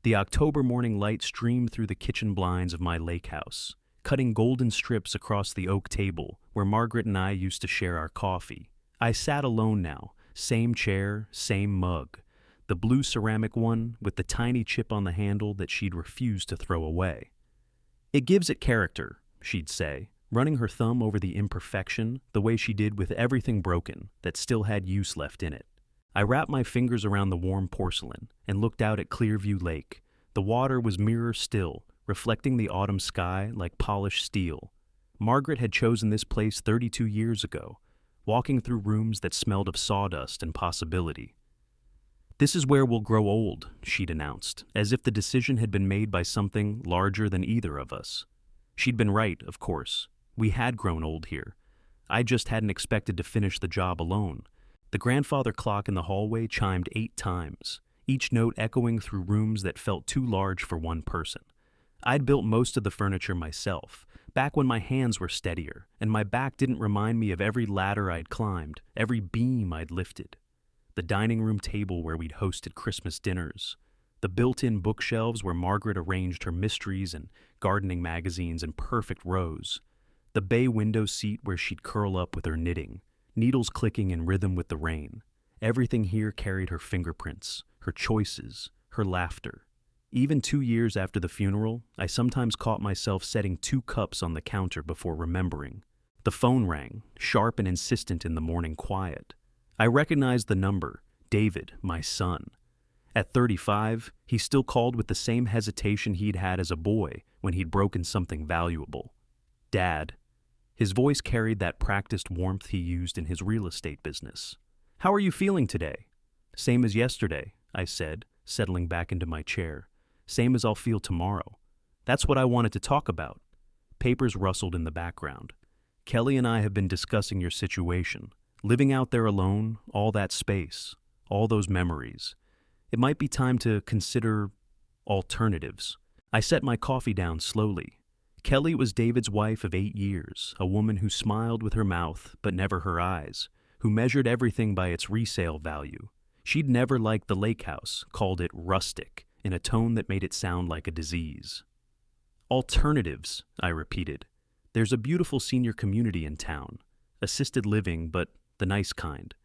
The October morning light streamed through the kitchen blinds of my lake house, cutting golden strips across the oak table where Margaret and I used to share our coffee. I sat alone now, same chair, same mug, the blue ceramic one with the tiny chip on the handle that she'd refused to throw away. "It gives it character," she'd say, running her thumb over the imperfection the way she did with everything broken that still had use left in it. I wrapped my fingers around the warm porcelain and looked out at Clearview Lake. The water was mirror still, reflecting the autumn sky like polished steel. Margaret had chosen this place 32 years ago, walking through rooms that smelled of sawdust and possibility. "This is where we'll grow old," she'd announced, as if the decision had been made by something larger than either of us. She'd been right, of course. We had grown old here. I just hadn't expected to finish the job alone. The grandfather clock in the hallway chimed 8 times, each note echoing through rooms that felt too large for one person. I'd built most of the furniture myself, back when my hands were steadier, and my back didn't remind me of every ladder I'd climbed, every beam I'd lifted. The dining room table where we'd hosted Christmas dinners, the built-in bookshelves where Margaret arranged her mysteries and gardening magazines in perfect rows, the bay window seat where she'd curl up with her knitting, needles clicking in rhythm with the rain. Everything here carried her fingerprints, her choices, her laughter. Even 2 years after the funeral, I sometimes caught myself setting 2 cups on the counter before remembering. The phone rang, sharp and insistent in the morning quiet. I recognized the number, David, my son. At 35, he still called with the same hesitation he'd had as a boy when he'd broken something valuable. "Dad." His voice carried that practiced warmth he used in his real estate business. "How are you feeling today?" "Same as yesterday," I said, settling back into my chair. "Same as I'll feel tomorrow." "That's what I wanted to talk about." Papers rustled in the background. "Kelly and I have been discussing your situation. Living out there alone, all that space, all those memories. It might be time to consider alternatives." I set my coffee down slowly. Kelly was David's wife of 8 years, a woman who smiled with her mouth but never her eyes, who measured everything by its resale value. She'd never liked the lake house, called it rustic, in a tone that made it sound like a disease. "Alternatives," I repeated. "There's a beautiful senior community in town. Assisted living, but the nice kind.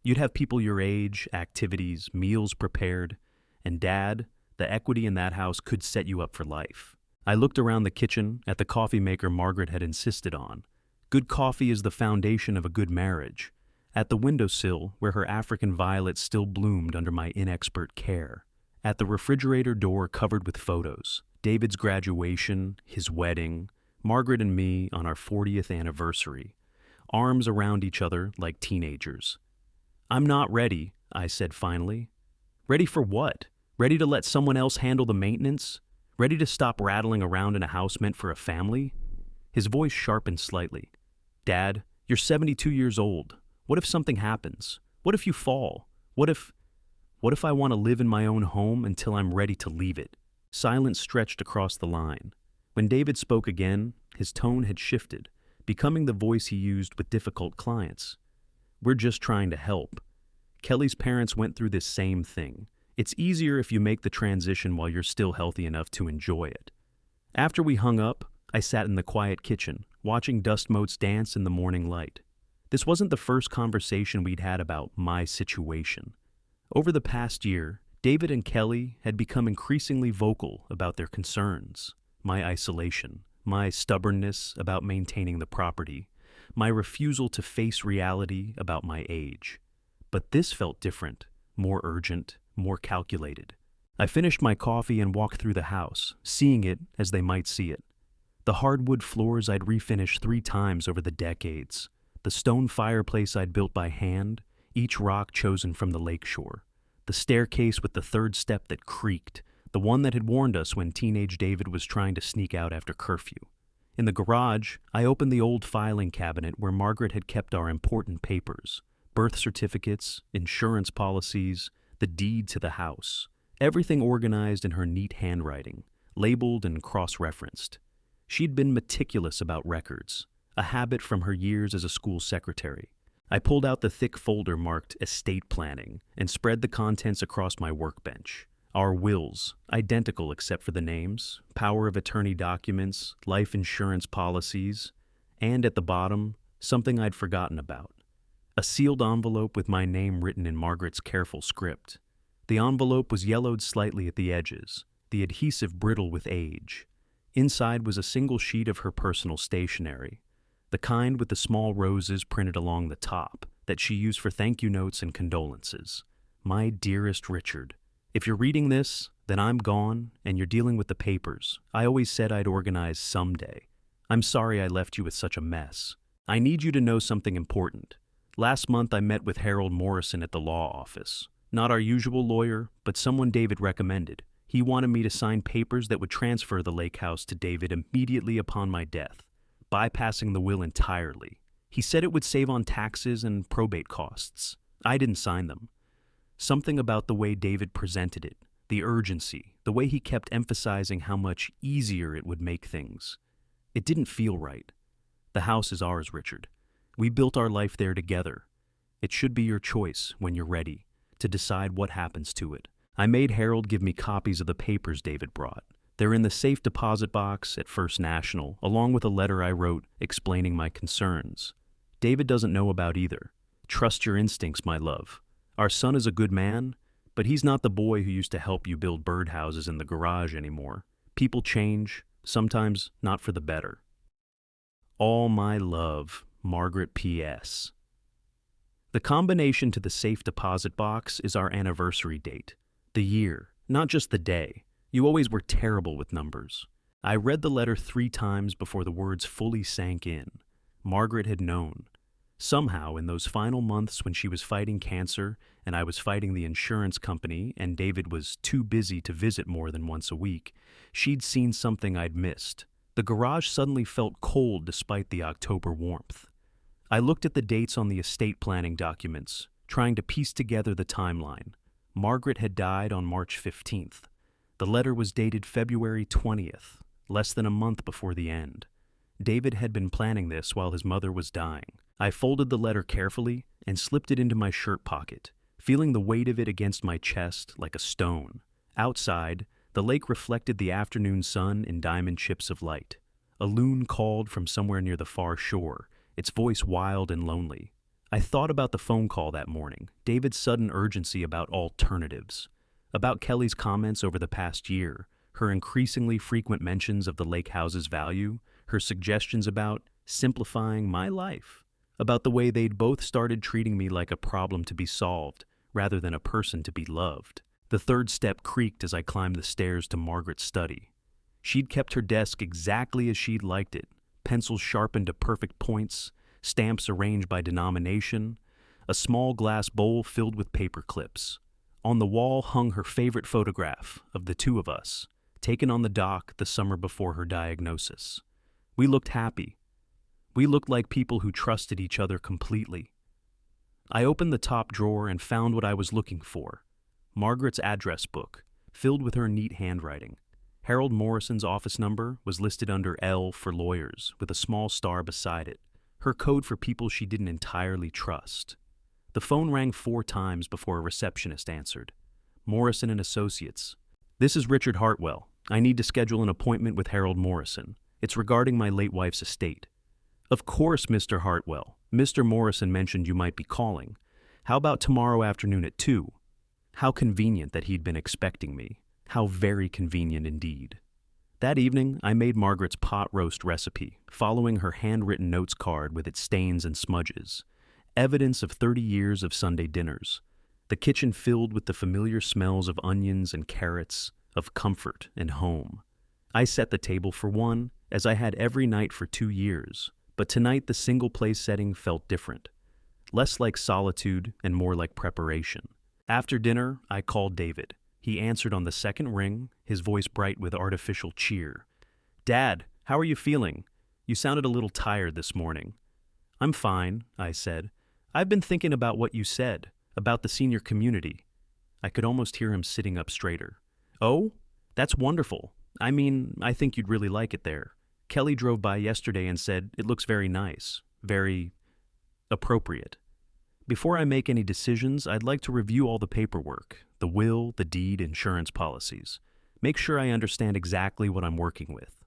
You'd have people your age, activities, meals prepared, and Dad, the equity in that house could set you up for life." I looked around the kitchen at the coffee maker Margaret had insisted on. Good coffee is the foundation of a good marriage. At the windowsill, where her African violets still bloomed under my inexpert care. At the refrigerator door covered with photos. David's graduation, his wedding, Margaret and me on our 40th anniversary. Arms around each other like teenagers. "I'm not ready," I said finally. "Ready for what? Ready to let someone else handle the maintenance? Ready to stop rattling around in a house meant for a family?" His voice sharpened slightly. "Dad, you're 72 years old. What if something happens? What if you fall? What if I want to live in my own home until I'm ready to leave it?" Silence stretched across the line. When David spoke again, his tone had shifted, becoming the voice he used with difficult clients. "We're just trying to help. Kelly's parents went through this same thing. It's easier if you make the transition while you're still healthy enough to enjoy it." After we hung up, I sat in the quiet kitchen, watching dust motes dance in the morning light. This wasn't the first conversation we'd had about my situation. Over the past year, David and Kelly had become increasingly vocal about their concerns, my isolation, my stubbornness about maintaining the property, my refusal to face reality about my age. But this felt different, more urgent, more calculated. I finished my coffee and walked through the house, seeing it as they might see it. The hardwood floors I'd refinished 3 times over the decades, the stone fireplace I'd built by hand, each rock chosen from the lakeshore, the staircase with the 3rd step that creaked, the one that had warned us when teenage David was trying to sneak out after curfew. In the garage, I opened the old filing cabinet where Margaret had kept our important papers, birth certificates, insurance policies, the deed to the house, everything organized in her neat handwriting, labeled and cross-referenced. She'd been meticulous about records, a habit from her years as a school secretary. I pulled out the thick folder marked estate planning and spread the contents across my workbench. Our wills, identical except for the names, power of attorney documents, life insurance policies, and at the bottom, something I'd forgotten about. A sealed envelope with my name written in Margaret's careful script. The envelope was yellowed slightly at the edges, the adhesive brittle with age. Inside was a single sheet of her personal stationery, the kind with the small roses printed along the top that she used for thank you notes and condolences. My dearest Richard, if you're reading this, then I'm gone and you're dealing with the papers. I always said I'd organize someday. I'm sorry I left you with such a mess. I need you to know something important. Last month I met with Harold Morrison at the law office. Not our usual lawyer, but someone David recommended. He wanted me to sign papers that would transfer the lake house to David immediately upon my death, bypassing the will entirely. He said it would save on taxes and probate costs. I didn't sign them. Something about the way David presented it, the urgency, the way he kept emphasizing how much easier it would make things. It didn't feel right. The house is ours, Richard. We built our life there together. It should be your choice, when you're ready, to decide what happens to it. I made Harold give me copies of the papers David brought. They're in the safe deposit box at First National, along with a letter I wrote explaining my concerns. David doesn't know about either. Trust your instincts, my love. Our son is a good man, but he's not the boy who used to help you build birdhouses in the garage anymore. People change, sometimes not for the better. All my love, Margaret P.S. The combination to the safe deposit box is our anniversary date. The year, not just the day. You always were terrible with numbers. I read the letter 3 times before the words fully sank in. Margaret had known. Somehow, in those final months when she was fighting cancer and I was fighting the insurance company and David was too busy to visit more than once a week, she'd seen something I'd missed. The garage suddenly felt cold despite the October warmth. I looked at the dates on the estate planning documents, trying to piece together the timeline. Margaret had died on March 15th. The letter was dated February 20th, less than a month before the end. David had been planning this while his mother was dying. I folded the letter carefully and slipped it into my shirt pocket, feeling the weight of it against my chest like a stone. Outside, the lake reflected the afternoon sun in diamond chips of light. A loon called from somewhere near the far shore, its voice wild and lonely. I thought about the phone call that morning, David's sudden urgency about alternatives, about Kelly's comments over the past year, her increasingly frequent mentions of the lake house's value, her suggestions about simplifying my life, about the way they'd both started treating me like a problem to be solved rather than a person to be loved. The third step creaked as I climbed the stairs to Margaret's study. She'd kept her desk exactly as she'd liked it, pencils sharpened to perfect points, stamps arranged by denomination, a small glass bowl filled with paper clips. On the wall hung her favorite photograph of the two of us, taken on the dock the summer before her diagnosis. We looked happy. We looked like people who trusted each other completely. I opened the top drawer and found what I was looking for. Margaret's address book, filled with her neat handwriting. Harold Morrison's office number was listed under L for lawyers, with a small star beside it, her code for people she didn't entirely trust. The phone rang 4 times before a receptionist answered. Morrison and Associates. This is Richard Hartwell. I need to schedule an appointment with Harold Morrison. It's regarding my late wife's estate. Of course, Mr. Hartwell. Mr. Morrison mentioned you might be calling. How about tomorrow afternoon at 2? How convenient that he'd been expecting me. How very convenient indeed. That evening, I made Margaret's pot roast recipe, following her handwritten notes card with its stains and smudges. Evidence of 30 years of Sunday dinners. The kitchen filled with the familiar smells of onions and carrots, of comfort and home. I set the table for one, as I had every night for 2 years, but tonight the single-place setting felt different. Less like solitude and more like preparation. After dinner, I called David. He answered on the second ring, his voice bright with artificial cheer. "Dad, how are you feeling? You sounded a little tired this morning." "I'm fine," I said. "I've been thinking about what you said, about the senior community." I could almost hear him sitting up straighter. "Oh? That's wonderful. I mean, I think you'd really like it there. Kelly drove by yesterday and said it looks very nice, very appropriate. Before I make any decisions, I'd like to review all the paperwork, the will, the deed, insurance policies. Make sure I understand exactly what I'm working with.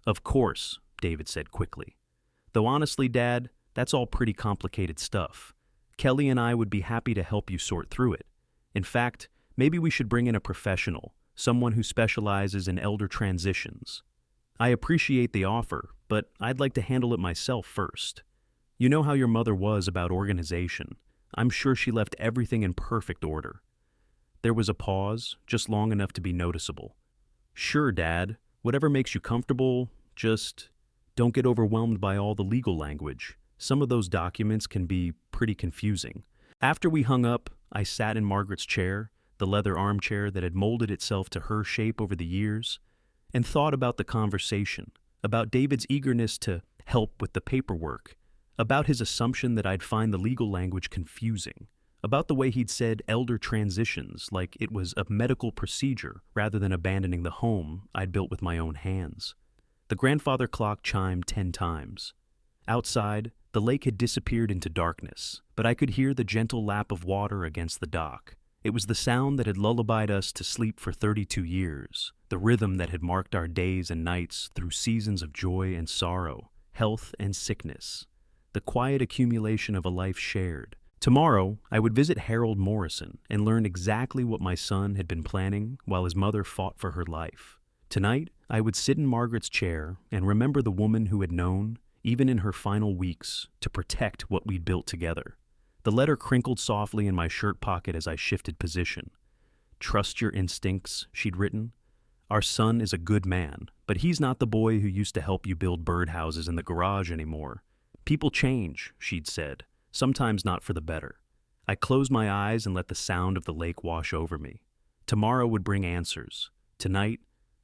Of course, David said quickly. Though honestly, Dad, that's all pretty complicated stuff. Kelly and I would be happy to help you sort through it. In fact, maybe we should bring in a professional, someone who specializes in elder transitions. I appreciate the offer, but I'd like to handle it myself first. You know how your mother was about organization. I'm sure she left everything in perfect order. There was a pause, just long enough to be noticeable. Sure, Dad. Whatever makes you comfortable, just don't get overwhelmed by all the legal language. Some of those documents can be pretty confusing. After we hung up, I sat in Margaret's chair, the leather armchair that had molded itself to her shape over the years, and thought about the conversation, about David's eagerness to help with the paperwork, about his assumption that I'd find the legal language confusing, about the way he'd said elder transitions like it was a medical procedure rather than abandoning the home I'd built with my own hands. The grandfather clock chimed 10 times. Outside, the lake had disappeared into darkness, but I could hear the gentle lap of water against the dock. It was the sound that had lullabied us to sleep for 32 years, the rhythm that had marked our days and nights through seasons of joy and sorrow, health and sickness, the quiet accumulation of a life shared. Tomorrow, I would visit Harold Morrison and learn exactly what my son had been planning while his mother fought for her life. Tonight, I would sit in Margaret's chair and remember the woman who had known, even in her final weeks, to protect what we'd built together. The letter crinkled softly in my shirt pocket as I shifted position. Trust your instincts, she'd written. Our son is a good man, but he's not the boy who used to help you build birdhouses in the garage anymore. People change, she'd said, sometimes not for the better. I closed my eyes and let the sound of the lake wash over me. Tomorrow would bring answers. Tonight,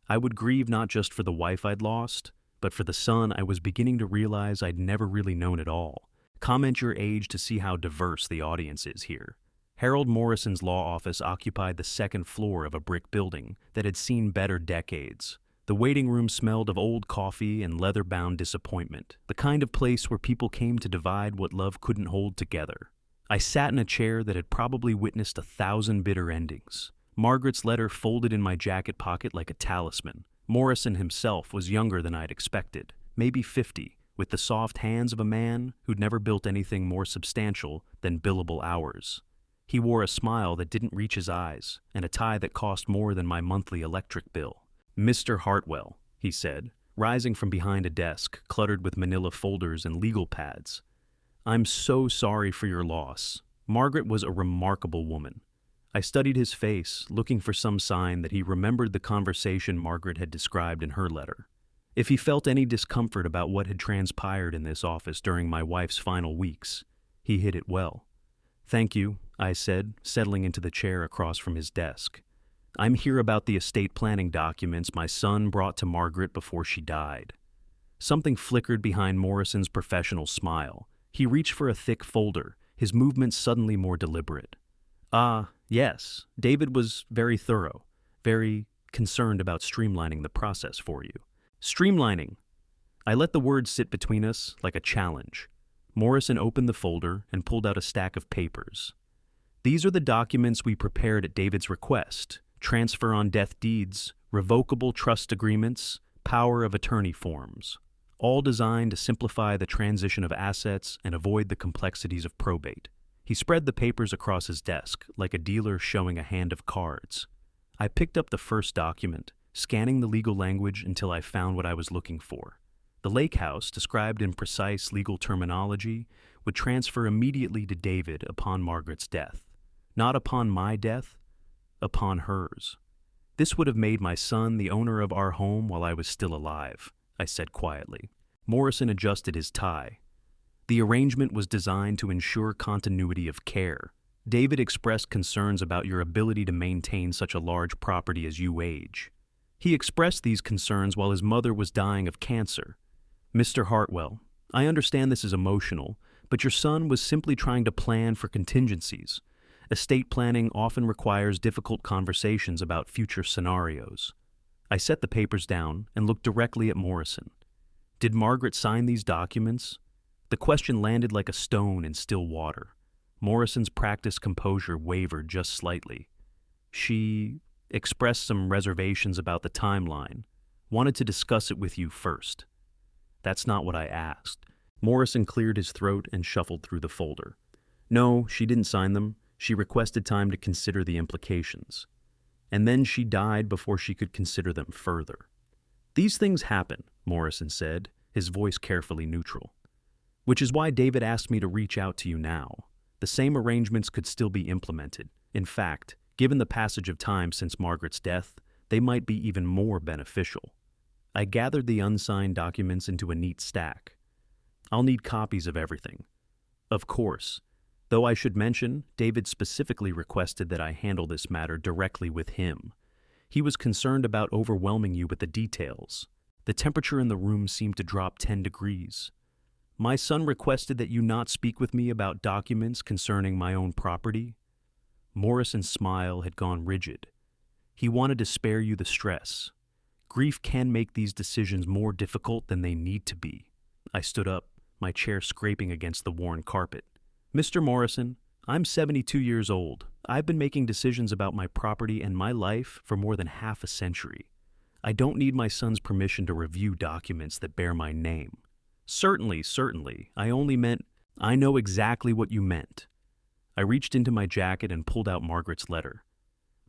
I would grieve not just for the wife I'd lost, but for the son I was beginning to realize I'd never really known at all. Comment your age to see how diverse the audience is here. Harold Morrison's law office occupied the second floor of a brick building that had seen better decades. The waiting room smelled of old coffee and leather-bound disappointment, the kind of place where people came to divide what love couldn't hold together. I sat in a chair that had probably witnessed 1,000 bitter endings. Margaret's letter folded in my jacket pocket like a talisman. Morrison himself was younger than I'd expected, maybe 50, with the soft hands of a man who'd never built anything more substantial than billable hours. He wore a smile that didn't reach his eyes, and a tie that cost more than my monthly electric bill. Mr. Hartwell, he said, rising from behind a desk cluttered with manila folders and legal pads. I'm so sorry for your loss. Margaret was a remarkable woman. I studied his face, looking for some sign that he remembered the conversation Margaret had described in her letter. If he felt any discomfort about what had transpired in this office during my wife's final weeks, he hid it well. Thank you, I said, settling into the chair across from his desk. I'm here about the estate planning documents my son brought to Margaret before she died. Something flickered behind Morrison's professional smile. He reached for a thick folder, his movements suddenly more deliberate. Yes, David was very thorough, very concerned about streamlining the process for you. Streamlining. I let the words sit between us like a challenge. Morrison opened the folder and pulled out a stack of papers. These are the documents we prepared at David's request: transfer on death deeds, revocable trust agreements, power of attorney forms, all designed to simplify the transition of assets and avoid the complexities of probate. He spread the papers across his desk like a dealer showing a hand of cards. I picked up the first document, scanning the legal language until I found what I was looking for. The lake house, described in precise legal terminology, would transfer immediately to David upon Margaret's death. Not upon my death, upon hers. This would have made my son the owner of our home while I was still alive, I said quietly. Morrison adjusted his tie. The arrangement was designed to ensure continuity of care. David expressed concerns about your ability to maintain such a large property as you age. He expressed these concerns while his mother was dying of cancer. Mr. Hartwell, I understand this is emotional, but your son was simply trying to plan for contingencies. Estate planning often requires difficult conversations about future scenarios. I set the papers down and looked directly at Morrison. Did Margaret sign these documents? The question landed like a stone in still water. Morrison's practiced composure wavered just slightly. She expressed some reservations about the timeline, wanted to discuss it with you first. That's not what I asked. Morrison cleared his throat and shuffled through the folder. No, she didn't sign them. She requested time to consider the implications. And then she died before she could consider them further. These things happen, Morrison said, his voice carefully neutral. Which is why David asked me to reach out to you now. The same arrangements could still be implemented. In fact, given the passage of time since Margaret's death, they might be even more beneficial. I gathered the unsigned documents into a neat stack. I'll need copies of everything. Of course, though I should mention, David specifically requested that I handle this matter directly with him. He was concerned about overwhelming you with the details. The temperature in the room seemed to drop 10 degrees. My son requested that you not speak with me about documents concerning my own property. Morrison's smile had gone rigid. He wanted to spare you the stress. Grief can make these decisions more difficult than they need to be. I stood up, my chair scraping against the worn carpet. Mr. Morrison, I'm 72 years old. I've been making decisions about my property and my life for more than half a century. I don't need my son's permission to review documents that bear my name. Certainly. I only meant, I know exactly what you meant. I reached into my jacket and pulled out Margaret's letter.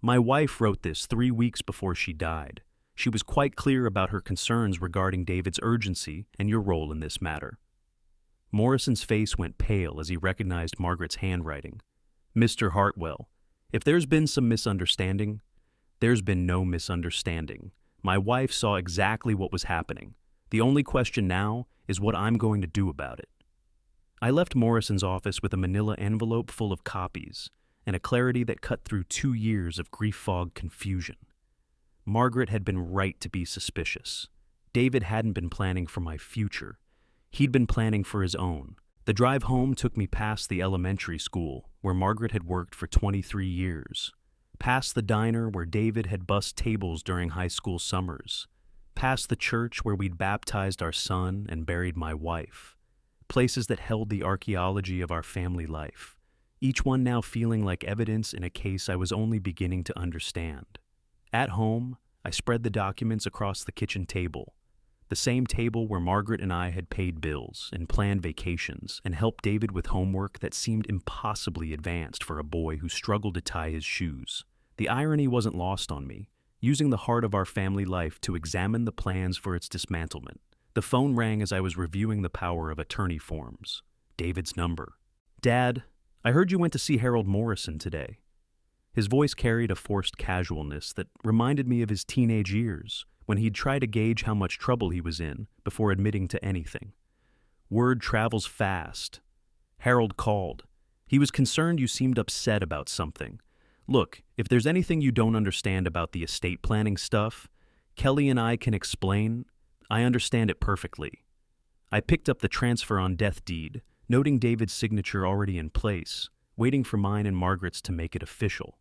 My wife wrote this 3 weeks before she died. She was quite clear about her concerns regarding David's urgency and your role in this matter. Morrison's face went pale as he recognized Margaret's handwriting. Mr. Hartwell, if there's been some misunderstanding, there's been no misunderstanding. My wife saw exactly what was happening. The only question now is what I'm going to do about it. I left Morrison's office with a manila envelope full of copies and a clarity that cut through 2 years of grief-fogged confusion. Margaret had been right to be suspicious. David hadn't been planning for my future. He'd been planning for his own. The drive home took me past the elementary school, where Margaret had worked for 23 years, past the diner where David had bussed tables during high school summers, past the church where we'd baptized our son and buried my wife, places that held the archaeology of our family life, each one now feeling like evidence in a case I was only beginning to understand. At home, I spread the documents across the kitchen table, the same table where Margaret and I had paid bills and planned vacations and helped David with homework that seemed impossibly advanced for a boy who struggled to tie his shoes. The irony wasn't lost on me, using the heart of our family life to examine the plans for its dismantlement. The phone rang as I was reviewing the power of attorney forms. David's number. Dad, I heard you went to see Harold Morrison today. His voice carried a forced casualness that reminded me of his teenage years, when he'd try to gauge how much trouble he was in before admitting to anything. Word travels fast. Harold called. He was concerned you seemed upset about something. Look, if there's anything you don't understand about the estate planning stuff, Kelly and I can explain. I understand it perfectly. I picked up the transfer on death deed, noting David's signature already in place, waiting for mine and Margaret's to make it official.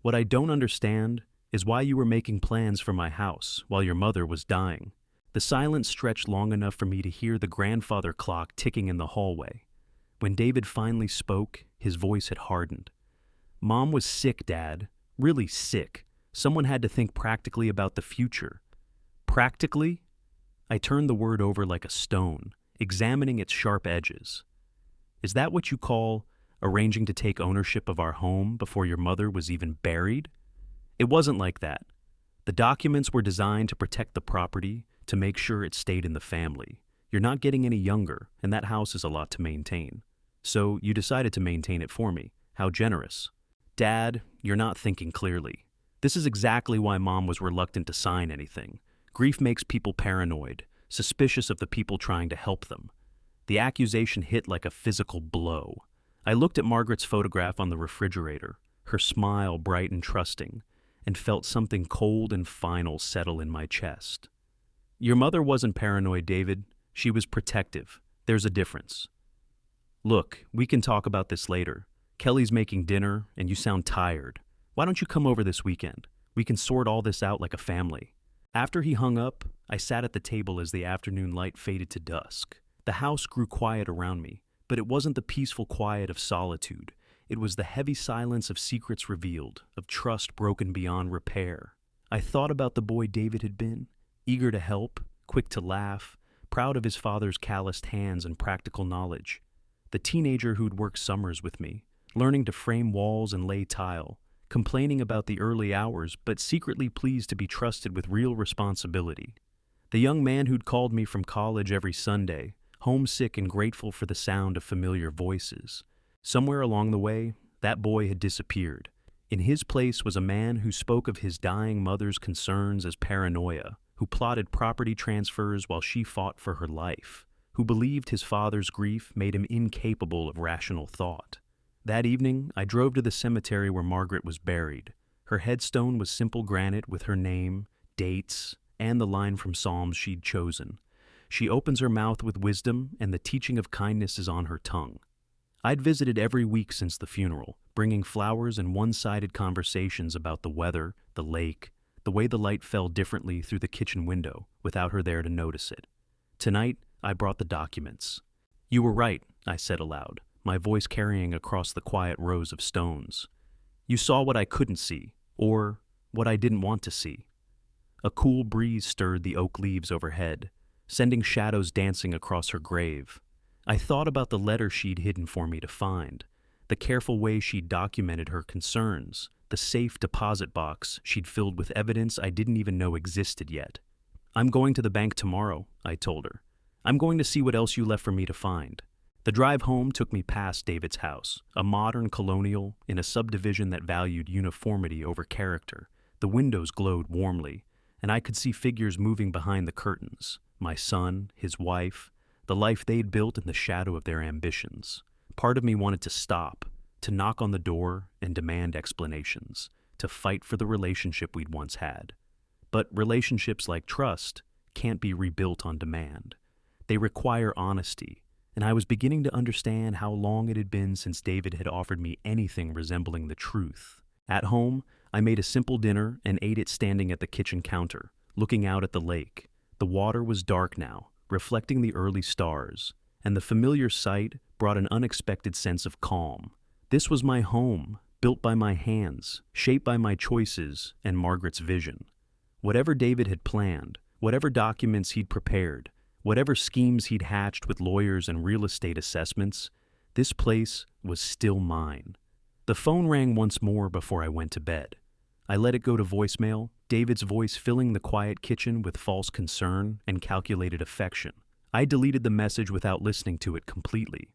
What I don't understand is why you were making plans for my house while your mother was dying. The silence stretched long enough for me to hear the grandfather clock ticking in the hallway. When David finally spoke, his voice had hardened. Mom was sick, Dad. Really sick. Someone had to think practically about the future. Practically? I turned the word over like a stone, examining its sharp edges. Is that what you call arranging to take ownership of our home before your mother was even buried? It wasn't like that. The documents were designed to protect the property, to make sure it stayed in the family. You're not getting any younger, and that house is a lot to maintain. So you decided to maintain it for me. How generous. Dad, you're not thinking clearly. This is exactly why Mom was reluctant to sign anything. Grief makes people paranoid, suspicious of the people trying to help them. The accusation hit like a physical blow. I looked at Margaret's photograph on the refrigerator, her smile bright and trusting, and felt something cold and final settle in my chest. Your mother wasn't paranoid, David. She was protective. There's a difference. Look, we can talk about this later. Kelly's making dinner, and you sound tired. Why don't you come over this weekend? We can sort all this out like a family. After he hung up, I sat at the table as the afternoon light faded to dusk. The house grew quiet around me, but it wasn't the peaceful quiet of solitude. It was the heavy silence of secrets revealed, of trust broken beyond repair. I thought about the boy David had been, eager to help, quick to laugh, proud of his father's calloused hands and practical knowledge. The teenager who'd worked summers with me, learning to frame walls and lay tile, complaining about the early hours but secretly pleased to be trusted with real responsibility. The young man who'd called me from college every Sunday, homesick and grateful for the sound of familiar voices. Somewhere along the way, that boy had disappeared. In his place was a man who spoke of his dying mother's concerns as paranoia, who plotted property transfers while she fought for her life, who believed his father's grief made him incapable of rational thought. That evening, I drove to the cemetery where Margaret was buried. Her headstone was simple granite with her name, dates, and the line from Psalms she'd chosen. She opens her mouth with wisdom, and the teaching of kindness is on her tongue. I'd visited every week since the funeral, bringing flowers and one-sided conversations about the weather, the lake, the way the light fell differently through the kitchen window, without her there to notice it. Tonight, I brought the documents. "You were right," I said aloud, my voice carrying across the quiet rows of stones. "You saw what I couldn't see, or what I didn't want to see." A cool breeze stirred the oak leaves overhead, sending shadows dancing across her grave. I thought about the letter she'd hidden for me to find, the careful way she'd documented her concerns, the safe deposit box she'd filled with evidence I didn't even know existed yet. "I'm going to the bank tomorrow," I told her. "I'm going to see what else you left for me to find." The drive home took me past David's house, a modern colonial in a subdivision that valued uniformity over character. The windows glowed warmly, and I could see figures moving behind the curtains, my son, his wife, the life they'd built in the shadow of their ambitions. Part of me wanted to stop, to knock on the door and demand explanations, to fight for the relationship we'd once had. But relationships like trust can't be rebuilt on demand. They require honesty, and I was beginning to understand how long it had been since David had offered me anything resembling the truth. At home, I made a simple dinner and ate it standing at the kitchen counter, looking out at the lake. The water was dark now, reflecting the early stars, and the familiar sight brought an unexpected sense of calm. This was my home, built by my hands, shaped by my choices and Margaret's vision. Whatever David had planned, whatever documents he'd prepared, whatever schemes he'd hatched with lawyers and real estate assessments, this place was still mine. The phone rang once more before I went to bed. I let it go to voicemail, David's voice filling the quiet kitchen with false concern and calculated affection. I deleted the message without listening to it completely.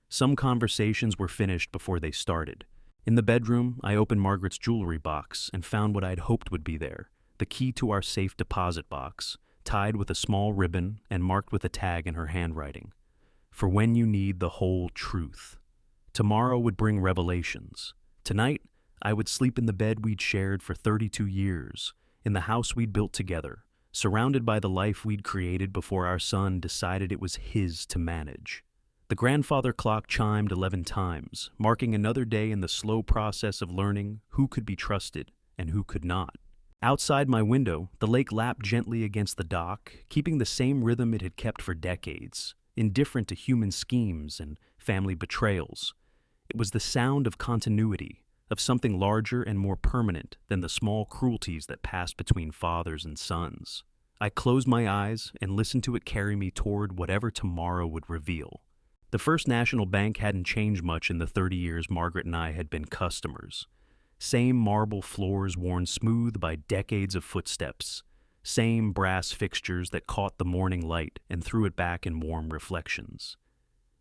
Some conversations were finished before they started. In the bedroom, I opened Margaret's jewelry box and found what I'd hoped would be there, the key to our safe deposit box, tied with a small ribbon and marked with a tag in her handwriting. "For when you need the whole truth." Tomorrow would bring revelations. Tonight, I would sleep in the bed we'd shared for 32 years, in the house we'd built together, surrounded by the life we'd created before our son decided it was his to manage. The grandfather clock chimed 11 times, marking another day in the slow process of learning who could be trusted and who could not. Outside my window, the lake lapped gently against the dock, keeping the same rhythm it had kept for decades, indifferent to human schemes and family betrayals. It was the sound of continuity, of something larger and more permanent than the small cruelties that passed between fathers and sons. I closed my eyes and listened to it carry me toward whatever tomorrow would reveal. The First National Bank hadn't changed much in the 30 years Margaret and I had been customers. Same marble floors worn smooth by decades of footsteps. Same brass fixtures that caught the morning light and threw it back in warm reflections.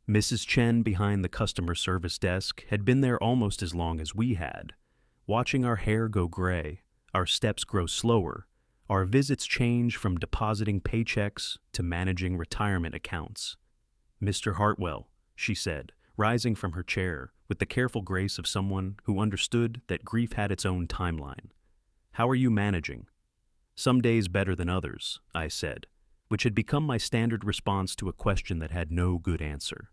Mrs. Chen behind the customer service desk had been there almost as long as we had, watching our hair go gray, our steps grow slower, our visits change from depositing paychecks to managing retirement accounts. "Mr. Hartwell," she said, rising from her chair with the careful grace of someone who understood that grief had its own timeline. "How are you managing?" "Some days better than others," I said, which had become my standard response to a question that had no good answer.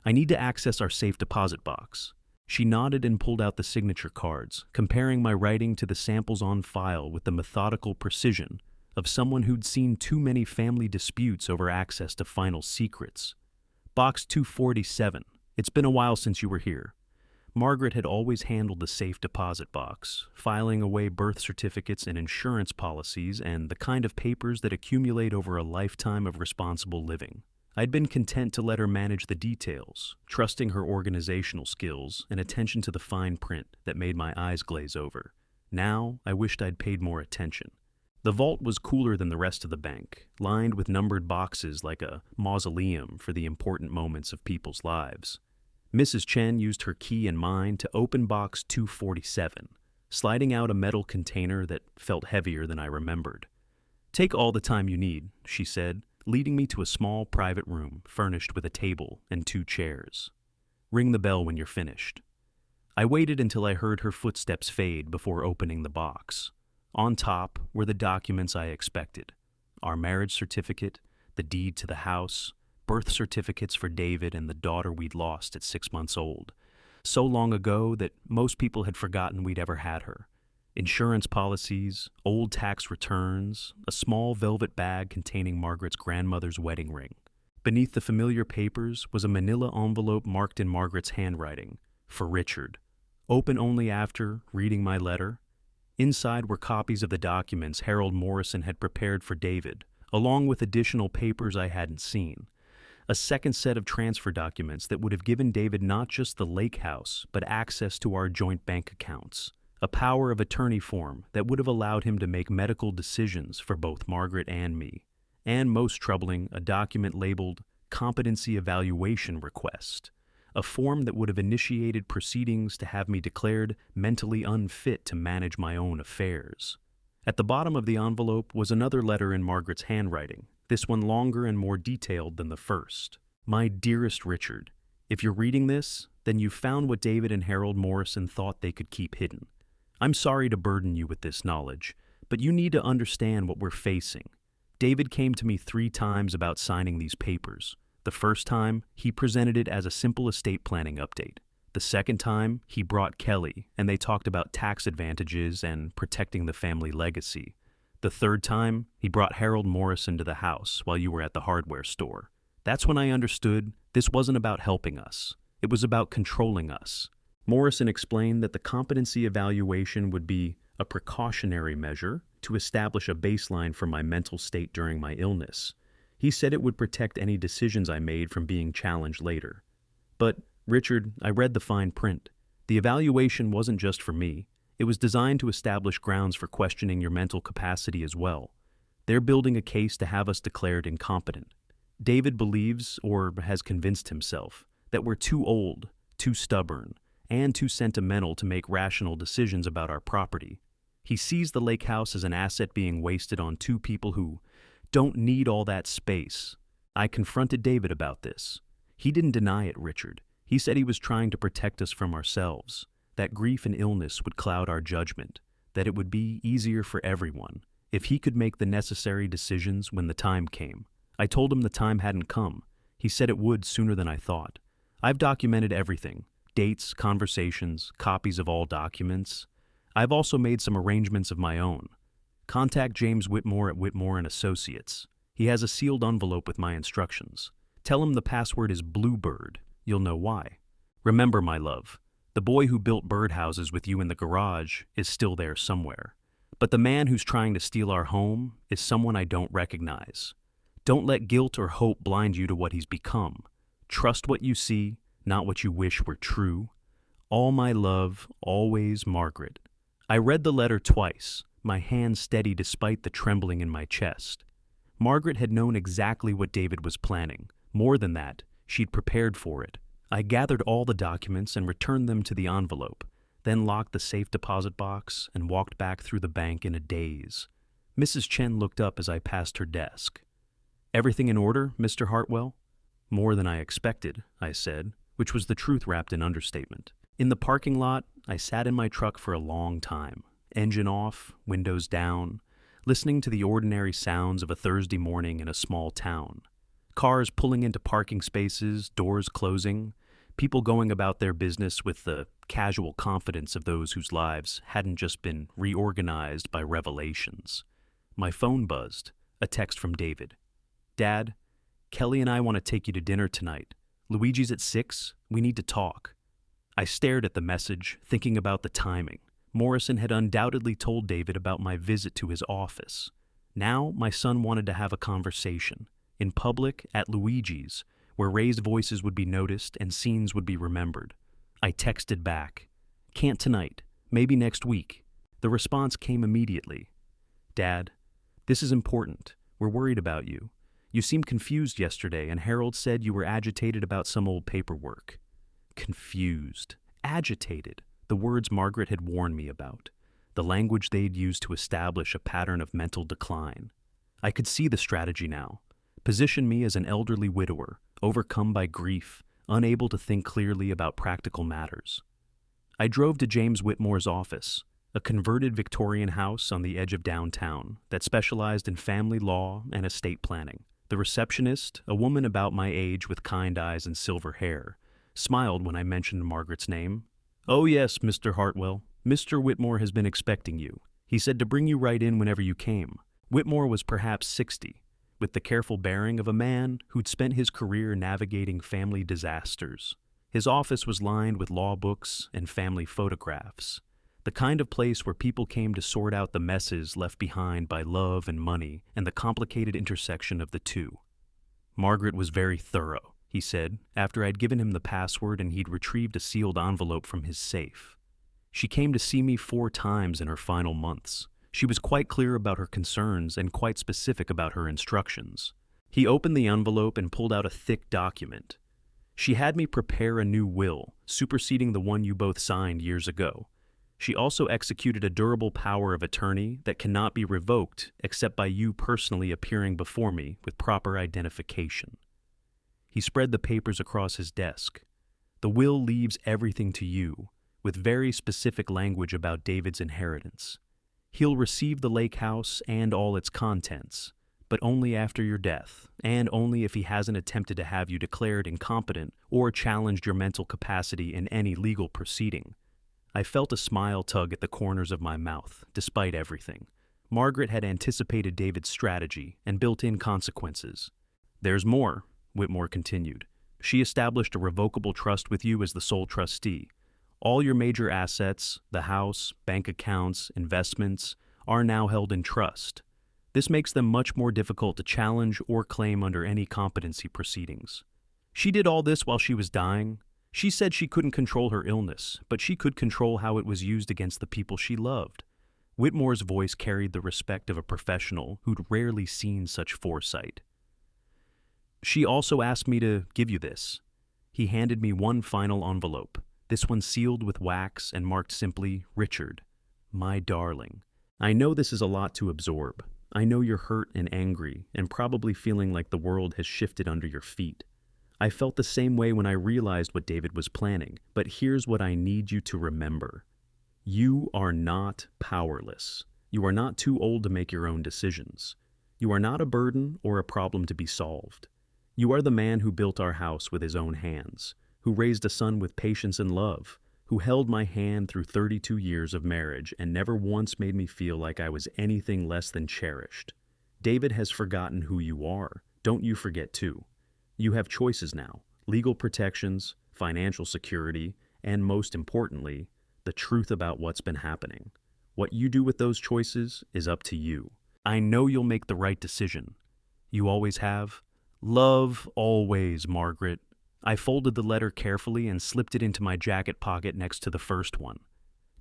"I need to access our safe deposit box." She nodded and pulled out the signature cards, comparing my writing to the samples on file with the methodical precision of someone who'd seen too many family disputes over access to final secrets. "Box 247. It's been a while since you were here." Margaret had always handled the safe deposit box, filing away birth certificates and insurance policies and the kind of papers that accumulate over a lifetime of responsible living. I'd been content to let her manage the details, trusting her organizational skills and attention to the fine print that made my eyes glaze over. Now, I wished I'd paid more attention. The vault was cooler than the rest of the bank, lined with numbered boxes like a mausoleum for the important moments of people's lives. Mrs. Chen used her key and mine to open box 247, sliding out a metal container that felt heavier than I remembered. "Take all the time you need," she said, leading me to a small private room furnished with a table and 2 chairs. "Ring the bell when you're finished." I waited until I heard her footsteps fade before opening the box. On top were the documents I expected: our marriage certificate, the deed to the house, birth certificates for David and the daughter we'd lost at 6 months old, so long ago that most people had forgotten we'd ever had her. Insurance policies, old tax returns, a small velvet bag containing Margaret's grandmother's wedding ring. Beneath the familiar papers was a manila envelope marked in Margaret's handwriting, "For Richard." Open only after reading my letter. Inside were copies of the documents Harold Morrison had prepared for David, along with additional papers I hadn't seen. A second set of transfer documents that would have given David not just the lake house, but access to our joint bank accounts. A power of attorney form that would have allowed him to make medical decisions for both Margaret and me. And most troubling, a document labeled Competency Evaluation Request, a form that would have initiated proceedings to have me declared mentally unfit to manage my own affairs. At the bottom of the envelope was another letter in Margaret's handwriting, this one longer and more detailed than the first. "My dearest Richard, if you're reading this, then you've found what David and Harold Morrison thought they could keep hidden. I'm sorry to burden you with this knowledge, but you need to understand what we're facing. David came to me 3 times about signing these papers. The first time, he presented it as a simple estate planning update. The second time, he brought Kelly, and they talked about tax advantages and protecting the family legacy. The third time, he brought Harold Morrison to the house while you were at the hardware store. That's when I understood this wasn't about helping us. It was about controlling us. Morrison explained that the competency evaluation would be a precautionary measure to establish a baseline for my mental state during my illness. He said it would protect any decisions I made from being challenged later. But, Richard, I read the fine print. The evaluation wasn't just for me. It was designed to establish grounds for questioning your mental capacity as well. They're building a case to have us declared incompetent. David believes, or has convinced himself, that we're too old, too stubborn, and too sentimental to make rational decisions about our property. He sees the lake house as an asset being wasted on 2 people who don't need all that space. I confronted David about this. He didn't deny it, Richard. He said he was trying to protect us from ourselves, that grief and illness would cloud our judgment, that it would be easier for everyone if he could make the necessary decisions when the time came. I told him the time hadn't come. He said it would sooner than I thought. I've documented everything: dates, conversations, copies of all documents. I've also made some arrangements of my own. Contact James Whitmore at Whitmore & Associates. He has a sealed envelope with my instructions. Tell him the password is Bluebird. You'll know why. Remember, my love, the boy who built birdhouses with you in the garage is still there somewhere. But the man who's trying to steal our home is someone I don't recognize. Don't let guilt or hope blind you to what he's become. Trust what you see, not what you wish were true. All my love, always, Margaret. I read the letter twice, my hand steady despite the trembling in my chest. Margaret had known exactly what David was planning. More than that, she'd prepared for it. I gathered all the documents and returned them to the envelope, then locked the safe deposit box and walked back through the bank in a daze. Mrs. Chen looked up as I passed her desk. "Everything in order, Mr. Hartwell?" "More than I expected," I said, which was the truth wrapped in understatement. In the parking lot, I sat in my truck for a long time, engine off, windows down, listening to the ordinary sounds of a Thursday morning in a small town. Cars pulling into parking spaces, doors closing, people going about their business with the casual confidence of those whose lives hadn't just been reorganized by revelations. My phone buzzed, a text from David. "Dad, Kelly and I want to take you to dinner tonight. Luigi's at 6. We need to talk." I stared at the message, thinking about the timing. Morrison had undoubtedly told David about my visit to his office. Now, my son wanted to have a conversation. In public, at Luigi's, where raised voices would be noticed and scenes would be remembered. I texted back, "Can't tonight, maybe next week." The response came immediately. "Dad, this is important. We're worried about you. You seemed confused yesterday, and Harold said you were agitated about some old paperwork." Confused. Agitated. The words Margaret had warned me about. The language they'd used to establish a pattern of mental decline. I could see the strategy now. Position me as an elderly widower, overcome by grief, unable to think clearly about practical matters. I drove to James Whitmore's office, a converted Victorian house on the edge of downtown that specialized in family law and estate planning. The receptionist, a woman about my age with kind eyes and silver hair, smiled when I mentioned Margaret's name. "Oh yes, Mr. Hartwell. Mr. Whitmore has been expecting you. He said to bring you right in whenever you came." Whitmore was perhaps 60, with the careful bearing of a man who'd spent his career navigating family disasters. His office was lined with law books and family photographs, the kind of place where people came to sort out the messes left behind by love and money and the complicated intersection of the two. "Margaret was very thorough," he said, after I'd given him the password and he'd retrieved a sealed envelope from his safe. "She came to see me 4 times in her final months. She was quite clear about her concerns and quite specific about her instructions." He opened the envelope and pulled out a thick document. "She had me prepare a new will, superseding the one you both signed years ago. She also executed a durable power of attorney that cannot be revoked except by you personally appearing before me with proper identification." He spread the papers across his desk. "The will leaves everything to you, with very specific language about David's inheritance. He'll receive the lake house and all its contents, but only after your death, and only if he hasn't attempted to have you declared incompetent or challenged your mental capacity in any legal proceeding." I felt a smile tug at the corners of my mouth, despite everything. Margaret had anticipated David's strategy and built in consequences. "There's more," Whitmore continued. "She established a revocable trust with you as the sole trustee. All your major assets, the house, bank accounts, investments, are now held in trust. This makes them much more difficult to challenge or claim under any competency proceedings. She did all this while she was dying. She said she couldn't control her illness, but she could control how it was used against the people she loved." Whitmore's voice carried the respect of a professional who'd rarely seen such foresight. "She also asked me to give you this." He handed me one final envelope, this one sealed with wax and marked simply, "Richard, my darling. I know this is a lot to absorb. I know you're hurt and angry and probably feeling like the world has shifted under your feet. I felt the same way when I realized what David was planning, but here's what I need you to remember. You are not powerless. You are not too old to make your own decisions. You are not a burden or a problem to be solved. You are the man who built our house with his own hands, who raised a son with patience and love, who held my hand through 32 years of marriage and never once made me feel like I was anything less than cherished. David has forgotten who you are. Don't you forget too. You have choices now, legal protections, financial security, and most importantly, the truth about what's been happening. What you do with those choices is up to you. I know you'll make the right decision. You always have. Love always, Margaret." I folded the letter carefully and slipped it into my jacket pocket next to the first one.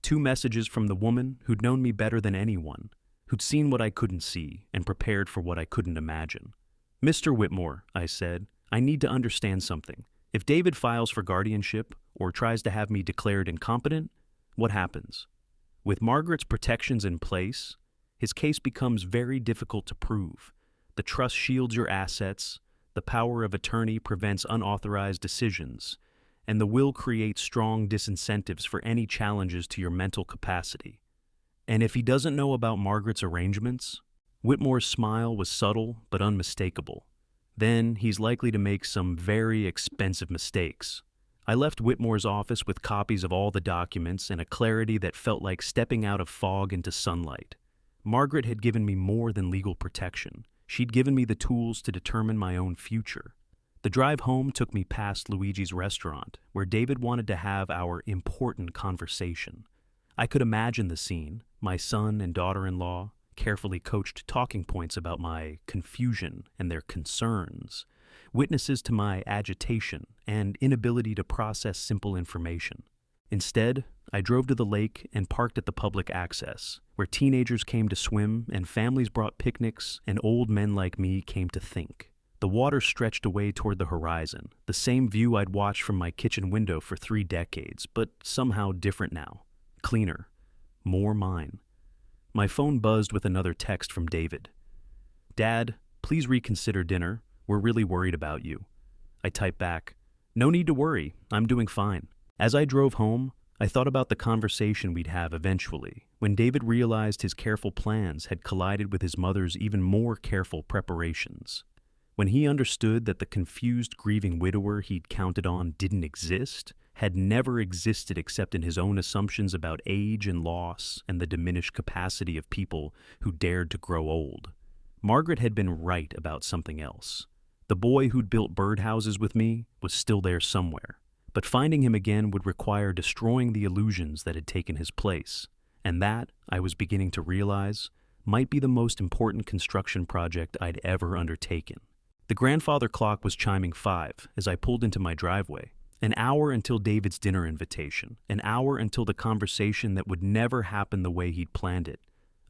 2 messages from the woman who'd known me better than anyone, who'd seen what I couldn't see and prepared for what I couldn't imagine. "Mr. Whitmore," I said, "I need to understand something. If David files for guardianship or tries to have me declared incompetent, what happens? With Margaret's protections in place, his case becomes very difficult to prove. The trust shields your assets, the power of attorney prevents unauthorized decisions, and the will creates strong disincentives for any challenges to your mental capacity. And if he doesn't know about Margaret's arrangements," Whitmore's smile was subtle but unmistakable, "then he's likely to make some very expensive mistakes." I left Whitmore's office with copies of all the documents and a clarity that felt like stepping out of fog into sunlight. Margaret had given me more than legal protection. She'd given me the tools to determine my own future. The drive home took me past Luigi's restaurant, where David wanted to have our important conversation. I could imagine the scene, my son and daughter-in-law, carefully coached talking points about my confusion and their concerns, witnesses to my agitation and inability to process simple information. Instead, I drove to the lake and parked at the public access, where teenagers came to swim and families brought picnics and old men like me came to think. The water stretched away toward the horizon, the same view I'd watched from my kitchen window for 3 decades, but somehow different now. Cleaner. More mine. My phone buzzed with another text from David. "Dad, please reconsider dinner. We're really worried about you." I typed back, "No need to worry. I'm doing fine." As I drove home, I thought about the conversation we'd have eventually, when David realized his careful plans had collided with his mother's even more careful preparations. When he understood that the confused, grieving widower he'd counted on didn't exist, had never existed except in his own assumptions about age and loss and the diminished capacity of people who dared to grow old. Margaret had been right about something else. The boy who'd built birdhouses with me was still there somewhere, but finding him again would require destroying the illusions that had taken his place, and that, I was beginning to realize, might be the most important construction project I'd ever undertaken. The grandfather clock was chiming 5 as I pulled into my driveway. An hour until David's dinner invitation. An hour until the conversation that would never happen the way he'd planned it.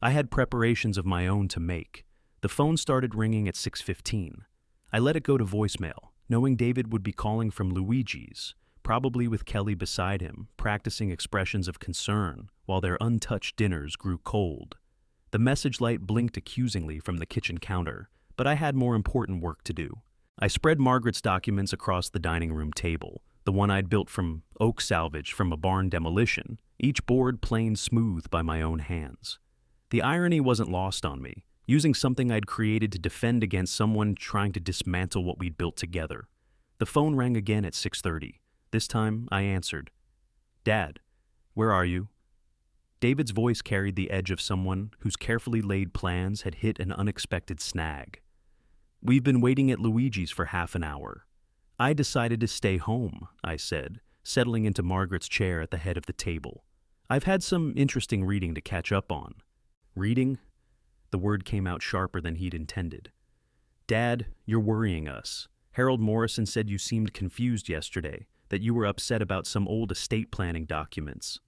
I had preparations of my own to make. The phone started ringing at 6:15. I let it go to voicemail, knowing David would be calling from Luigi's, probably with Kelly beside him, practicing expressions of concern while their untouched dinners grew cold. The message light blinked accusingly from the kitchen counter, but I had more important work to do. I spread Margaret's documents across the dining room table, the one I'd built from oak salvage from a barn demolition, each board planed smooth by my own hands. The irony wasn't lost on me, using something I'd created to defend against someone trying to dismantle what we'd built together. The phone rang again at 6:30. This time, I answered. "Dad, where are you?" David's voice carried the edge of someone whose carefully laid plans had hit an unexpected snag. "We've been waiting at Luigi's for half an hour." "I decided to stay home," I said, settling into Margaret's chair at the head of the table. "I've had some interesting reading to catch up on." "Reading?" The word came out sharper than he'd intended. "Dad, you're worrying us. Harold Morrison said you seemed confused yesterday, that you were upset about some old estate planning documents."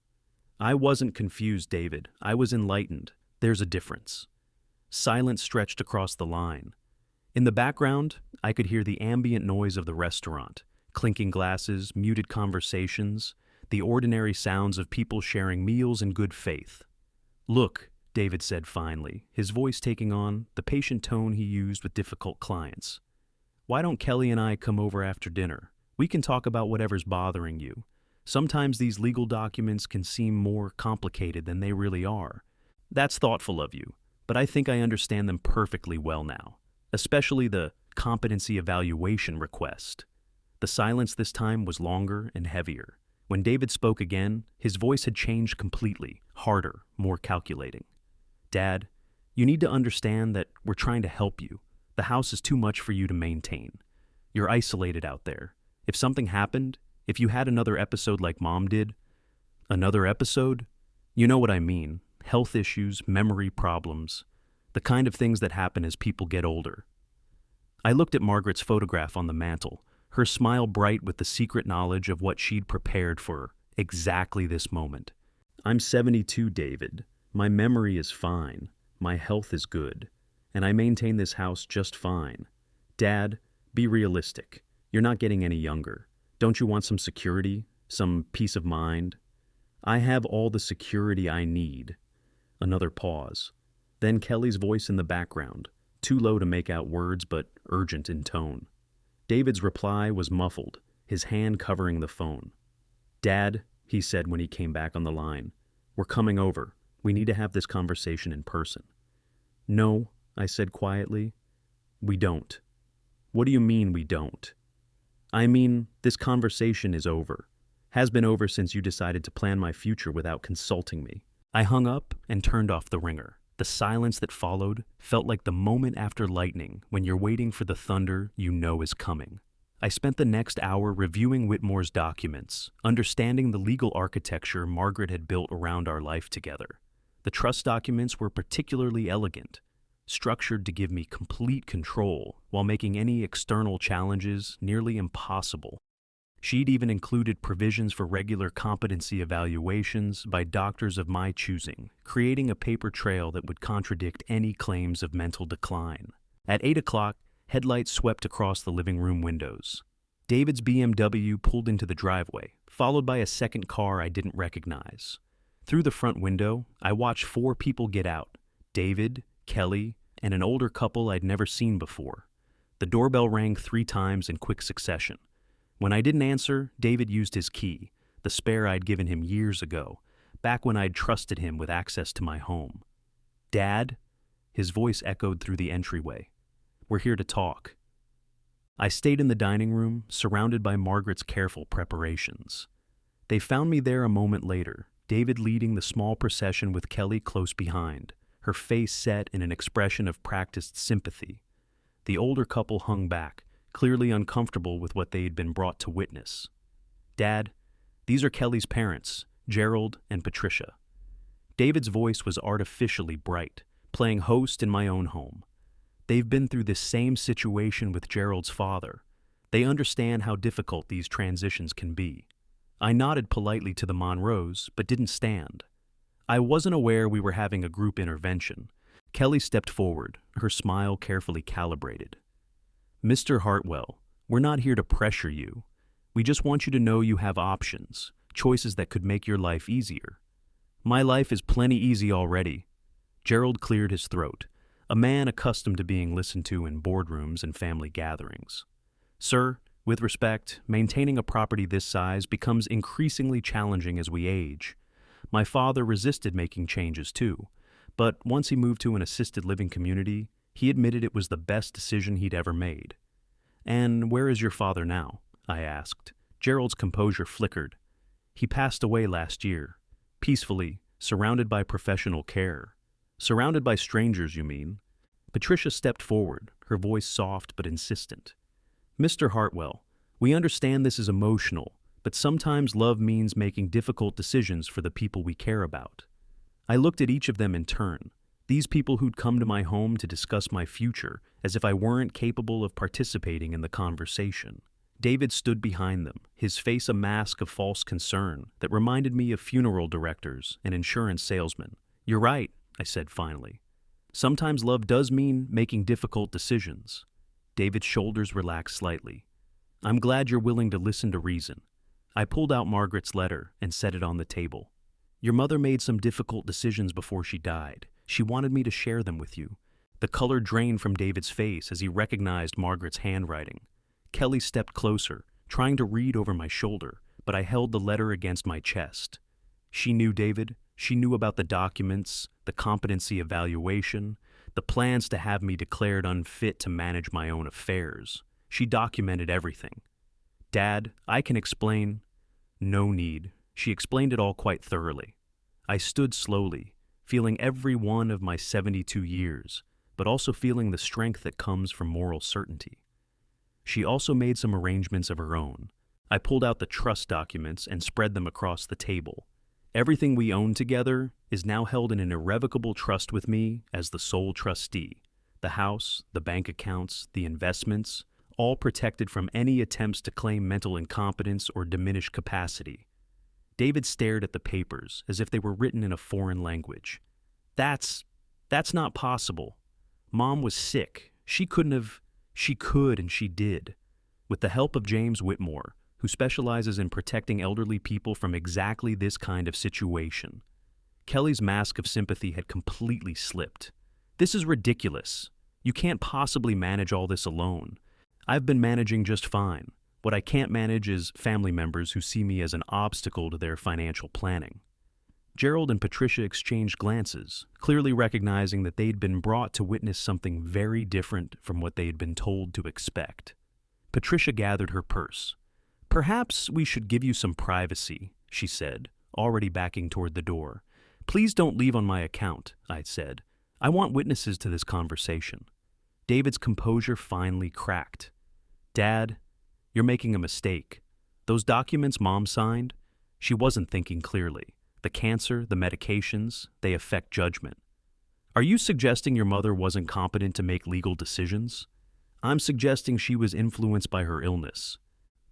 "I wasn't confused, David. I was enlightened. There's a difference." Silence stretched across the line. In the background, I could hear the ambient noise of the restaurant, clinking glasses, muted conversations, the ordinary sounds of people sharing meals in good faith. "Look," David said finally, his voice taking on the patient tone he used with difficult clients. "Why don't Kelly and I come over after dinner? We can talk about whatever's bothering you. Sometimes these legal documents can seem more complicated than they really are. That's thoughtful of you, but I think I understand them perfectly well now, especially the competency evaluation request." The silence this time was longer and heavier. When David spoke again, his voice had changed completely, harder, more calculating. "Dad, you need to understand that we're trying to help you. The house is too much for you to maintain. You're isolated out there. If something happened, if you had another episode like Mom did..." "Another episode?" "You know what I mean. Health issues, memory problems, the kind of things that happen as people get older." I looked at Margaret's photograph on the mantel, her smile bright with the secret knowledge of what she'd prepared for exactly this moment. "I'm 72, David. My memory is fine. My health is good. And I maintain this house just fine. Dad, be realistic. You're not getting any younger. Don't you want some security? Some peace of mind?" "I have all the security I need." Another pause. Then Kelly's voice in the background, too low to make out words but urgent in tone. David's reply was muffled, his hand covering the phone. "Dad," he said when he came back on the line, "we're coming over. We need to have this conversation in person." "No," I said quietly. "We don't." "What do you mean we don't?" "I mean, this conversation is over. Has been over since you decided to plan my future without consulting me." I hung up and turned off the ringer. The silence that followed felt like the moment after lightning when you're waiting for the thunder you know is coming. I spent the next hour reviewing Whitmore's documents, understanding the legal architecture Margaret had built around our life together. The trust documents were particularly elegant, structured to give me complete control while making any external challenges nearly impossible. She'd even included provisions for regular competency evaluations by doctors of my choosing, creating a paper trail that would contradict any claims of mental decline. At 8 o'clock, headlights swept across the living room windows. David's BMW pulled into the driveway, followed by a second car I didn't recognize. Through the front window, I watched 4 people get out: David, Kelly, and an older couple I'd never seen before. The doorbell rang 3 times in quick succession. When I didn't answer, David used his key, the spare I'd given him years ago, back when I'd trusted him with access to my home. "Dad?" His voice echoed through the entryway. "We're here to talk." I stayed in the dining room, surrounded by Margaret's careful preparations. They found me there a moment later, David leading the small procession with Kelly close behind, her face set in an expression of practiced sympathy. The older couple hung back, clearly uncomfortable with what they had been brought to witness. "Dad, these are Kelly's parents, Gerald and Patricia." David's voice was artificially bright, playing host in my own home. "They've been through this same situation with Gerald's father. They understand how difficult these transitions can be." I nodded politely to the Monroes, but didn't stand. I wasn't aware we were having a group intervention. Kelly stepped forward, her smile carefully calibrated. "Mr. Hartwell, we're not here to pressure you. We just want you to know you have options, choices that could make your life easier." "My life is plenty easy already." Gerald cleared his throat, a man accustomed to being listened to in boardrooms and family gatherings. "Sir, with respect, maintaining a property this size becomes increasingly challenging as we age. My father resisted making changes too, but once he moved to an assisted living community, he admitted it was the best decision he'd ever made." "And where is your father now?" I asked. Gerald's composure flickered. "He passed away last year, peacefully, surrounded by professional care." "Surrounded by strangers, you mean?" Patricia stepped forward, her voice soft but insistent. "Mr. Hartwell, we understand this is emotional, but sometimes love means making difficult decisions for the people we care about." I looked at each of them in turn, these people who'd come to my home to discuss my future, as if I weren't capable of participating in the conversation. David stood behind them, his face a mask of false concern that reminded me of funeral directors and insurance salesmen. "You're right," I said finally. "Sometimes love does mean making difficult decisions." David's shoulders relaxed slightly. "I'm glad you're willing to listen to reason." I pulled out Margaret's letter and set it on the table. "Your mother made some difficult decisions before she died. She wanted me to share them with you." The color drained from David's face as he recognized Margaret's handwriting. Kelly stepped closer, trying to read over my shoulder, but I held the letter against my chest. She knew David. She knew about the documents, the competency evaluation, the plans to have me declared unfit to manage my own affairs. She documented everything. "Dad, I can explain." "No need." She explained it all quite thoroughly. I stood slowly, feeling every one of my 72 years, but also feeling the strength that comes from moral certainty. She also made some arrangements of her own. I pulled out the trust documents and spread them across the table. Everything we own together is now held in an irrevocable trust with me as the sole trustee. The house, the bank accounts, the investments, all protected from any attempts to claim mental incompetence or diminished capacity. David stared at the papers as if they were written in a foreign language. That's not possible. Mom was sick. She could and she did. With the help of James Whitmore, who specializes in protecting elderly people from exactly this kind of situation. Kelly's mask of sympathy had completely slipped. "This is ridiculous. You can't possibly manage all this alone. I've been managing just fine. What I can't manage is family members who see me as an obstacle to their financial planning." Gerald and Patricia exchanged glances, clearly recognizing that they'd been brought to witness something very different from what they had been told to expect. Patricia gathered her purse. "Perhaps we should give you some privacy," she said, already backing toward the door. "Please don't leave on my account," I said. "I want witnesses to this conversation." David's composure finally cracked. "Dad, You're making a mistake. Those documents Mom signed, she wasn't thinking clearly. The cancer, the medications, they affect judgment. Are you suggesting your mother wasn't competent to make legal decisions? I'm suggesting she was influenced by her illness.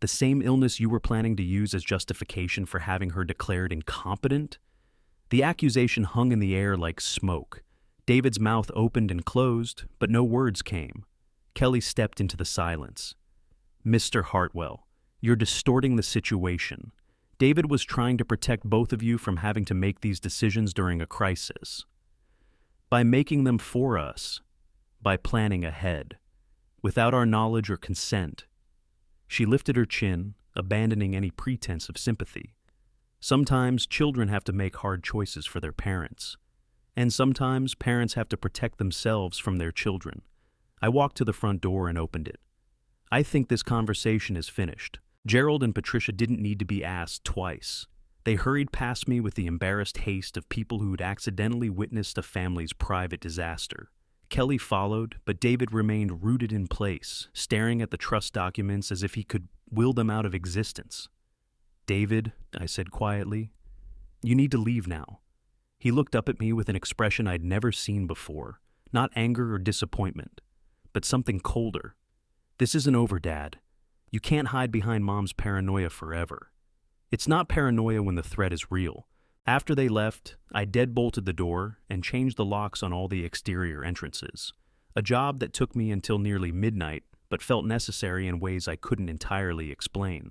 The same illness you were planning to use as justification for having her declared incompetent? The accusation hung in the air like smoke. David's mouth opened and closed, but no words came. Kelly stepped into the silence. Mr. Hartwell, you're distorting the situation. David was trying to protect both of you from having to make these decisions during a crisis. By making them for us, by planning ahead, without our knowledge or consent. She lifted her chin, abandoning any pretense of sympathy. Sometimes children have to make hard choices for their parents. And sometimes parents have to protect themselves from their children. I walked to the front door and opened it. I think this conversation is finished. Gerald and Patricia didn't need to be asked twice. They hurried past me with the embarrassed haste of people who had accidentally witnessed a family's private disaster. Kelly followed, but David remained rooted in place, staring at the trust documents as if he could will them out of existence. David, I said quietly, you need to leave now. He looked up at me with an expression I'd never seen before, not anger or disappointment, but something colder. This isn't over, Dad. You can't hide behind Mom's paranoia forever. It's not paranoia when the threat is real. After they left, I deadbolted the door and changed the locks on all the exterior entrances, a job that took me until nearly midnight but felt necessary in ways I couldn't entirely explain.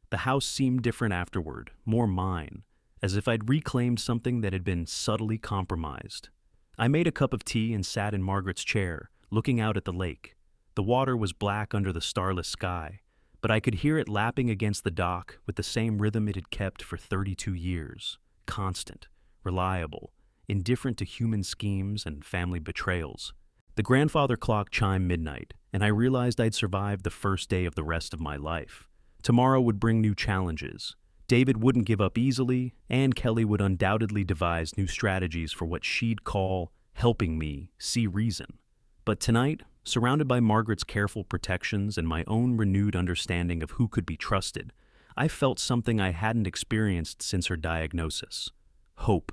The house seemed different afterward, more mine, as if I'd reclaimed something that had been subtly compromised. I made a cup of tea and sat in Margaret's chair, looking out at the lake. The water was black under the starless sky, but I could hear it lapping against the dock with the same rhythm it had kept for 32 years. Constant, reliable, indifferent to human schemes and family betrayals. The grandfather clock chimed midnight, and I realized I'd survived the first day of the rest of my life. Tomorrow would bring new challenges. David wouldn't give up easily, and Kelly would undoubtedly devise new strategies for what she'd call helping me see reason. But tonight, surrounded by Margaret's careful protections and my own renewed understanding of who could be trusted, I felt something I hadn't experienced since her diagnosis. Hope.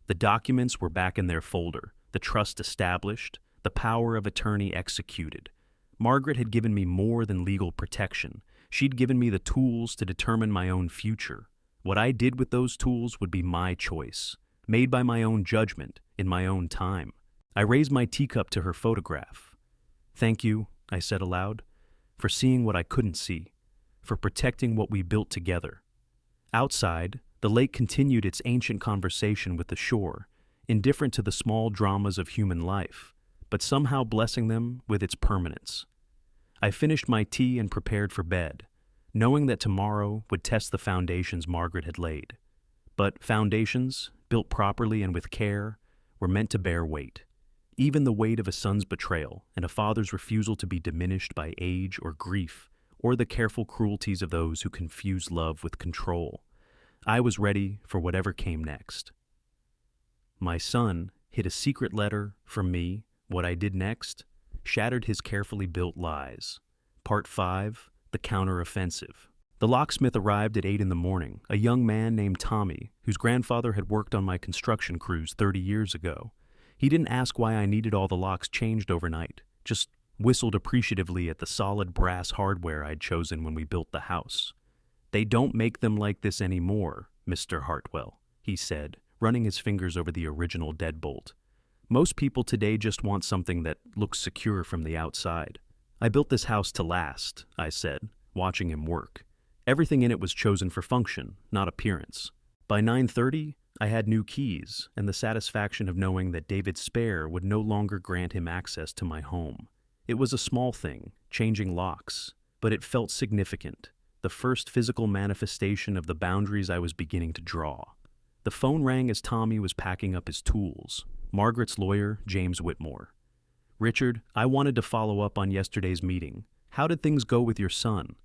The documents were back in their folder, the trust established, the power of attorney executed. Margaret had given me more than legal protection. She'd given me the tools to determine my own future. What I did with those tools would be my choice, made by my own judgment, in my own time. I raised my teacup to her photograph. Thank you, I said aloud, for seeing what I couldn't see, for protecting what we built together. Outside, the lake continued its ancient conversation with the shore, indifferent to the small dramas of human life, but somehow blessing them with its permanence. I finished my tea and prepared for bed, knowing that tomorrow would test the foundations Margaret had laid. But foundations, built properly and with care, were meant to bear weight. Even the weight of a son's betrayal and a father's refusal to be diminished by age or grief, or the careful cruelties of those who confuse love with control. I was ready for whatever came next. My son hid a secret letter from me. What I did next shattered his carefully built lies. Part 5, The Counteroffensive. The locksmith arrived at 8 in the morning, a young man named Tommy, whose grandfather had worked on my construction crews 30 years ago. He didn't ask why I needed all the locks changed overnight, just whistled appreciatively at the solid brass hardware I'd chosen when we built the house. They don't make them like this anymore, Mr. Hartwell, he said, running his fingers over the original deadbolt. Most people today just want something that looks secure from the outside. I built this house to last, I said, watching him work. Everything in it was chosen for function, not appearance. By 9:30, I had new keys and the satisfaction of knowing that David's spare would no longer grant him access to my home. It was a small thing, changing locks, but it felt significant, the first physical manifestation of the boundaries I was beginning to draw. The phone rang as Tommy was packing up his tools. Margaret's lawyer, James Whitmore. Richard, I wanted to follow up on yesterday's meeting. How did things go with your son?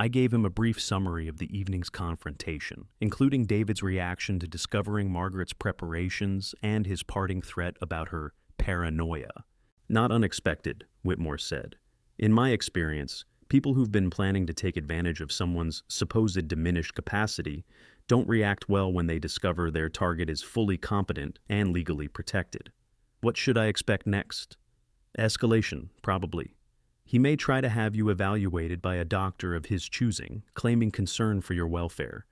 I gave him a brief summary of the evening's confrontation, including David's reaction to discovering Margaret's preparations and his parting threat about her paranoia. Not unexpected, Whitmore said. In my experience, People who've been planning to take advantage of someone's supposed diminished capacity don't react well when they discover their target is fully competent and legally protected. What should I expect next? Escalation, probably. He may try to have you evaluated by a doctor of his choosing, claiming concern for your welfare.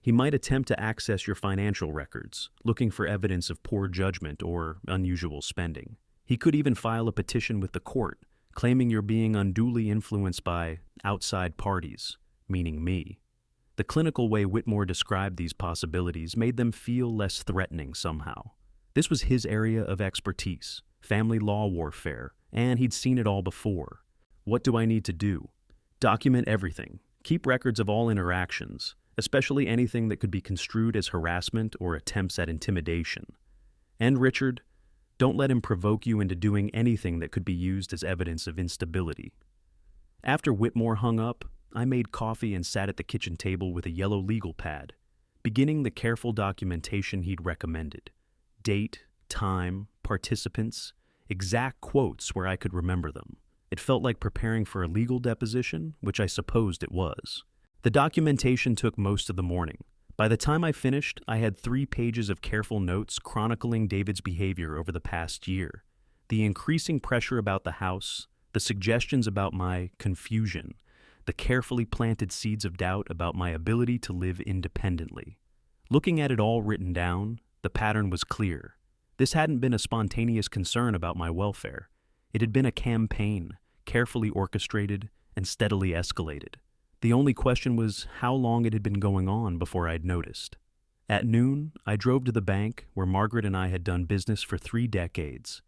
He might attempt to access your financial records, looking for evidence of poor judgment or unusual spending. He could even file a petition with the court, claiming you're being unduly influenced by outside parties, meaning me. The clinical way Whitmore described these possibilities made them feel less threatening somehow. This was his area of expertise, family law warfare, and he'd seen it all before. What do I need to do? Document everything. Keep records of all interactions, especially anything that could be construed as harassment or attempts at intimidation. And Richard, don't let him provoke you into doing anything that could be used as evidence of instability. After Whitmore hung up, I made coffee and sat at the kitchen table with a yellow legal pad, beginning the careful documentation he'd recommended. Date, time, participants, exact quotes where I could remember them. It felt like preparing for a legal deposition, which I supposed it was. The documentation took most of the morning. By the time I finished, I had 3 pages of careful notes chronicling David's behavior over the past year. The increasing pressure about the house, the suggestions about my confusion, the carefully planted seeds of doubt about my ability to live independently. Looking at it all written down, the pattern was clear. This hadn't been a spontaneous concern about my welfare. It had been a campaign, carefully orchestrated and steadily escalated. The only question was how long it had been going on before I'd noticed. At noon, I drove to the bank where Margaret and I had done business for 3 decades.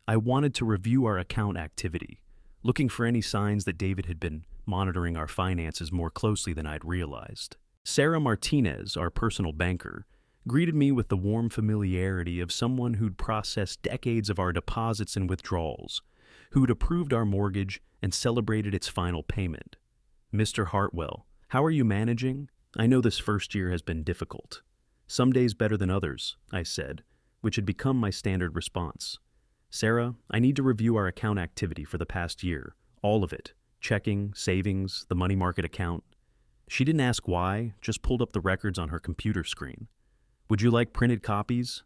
I wanted to review our account activity, looking for any signs that David had been monitoring our finances more closely than I'd realized. Sarah Martinez, our personal banker, greeted me with the warm familiarity of someone who'd processed decades of our deposits and withdrawals, who'd approved our mortgage and celebrated its final payment. Mr. Hartwell, how are you managing? I know this first year has been difficult. Some days better than others, I said, which had become my standard response. Sarah, I need to review our account activity for the past year, all of it, checking, savings, the money market account. She didn't ask why, just pulled up the records on her computer screen. Would you like printed copies?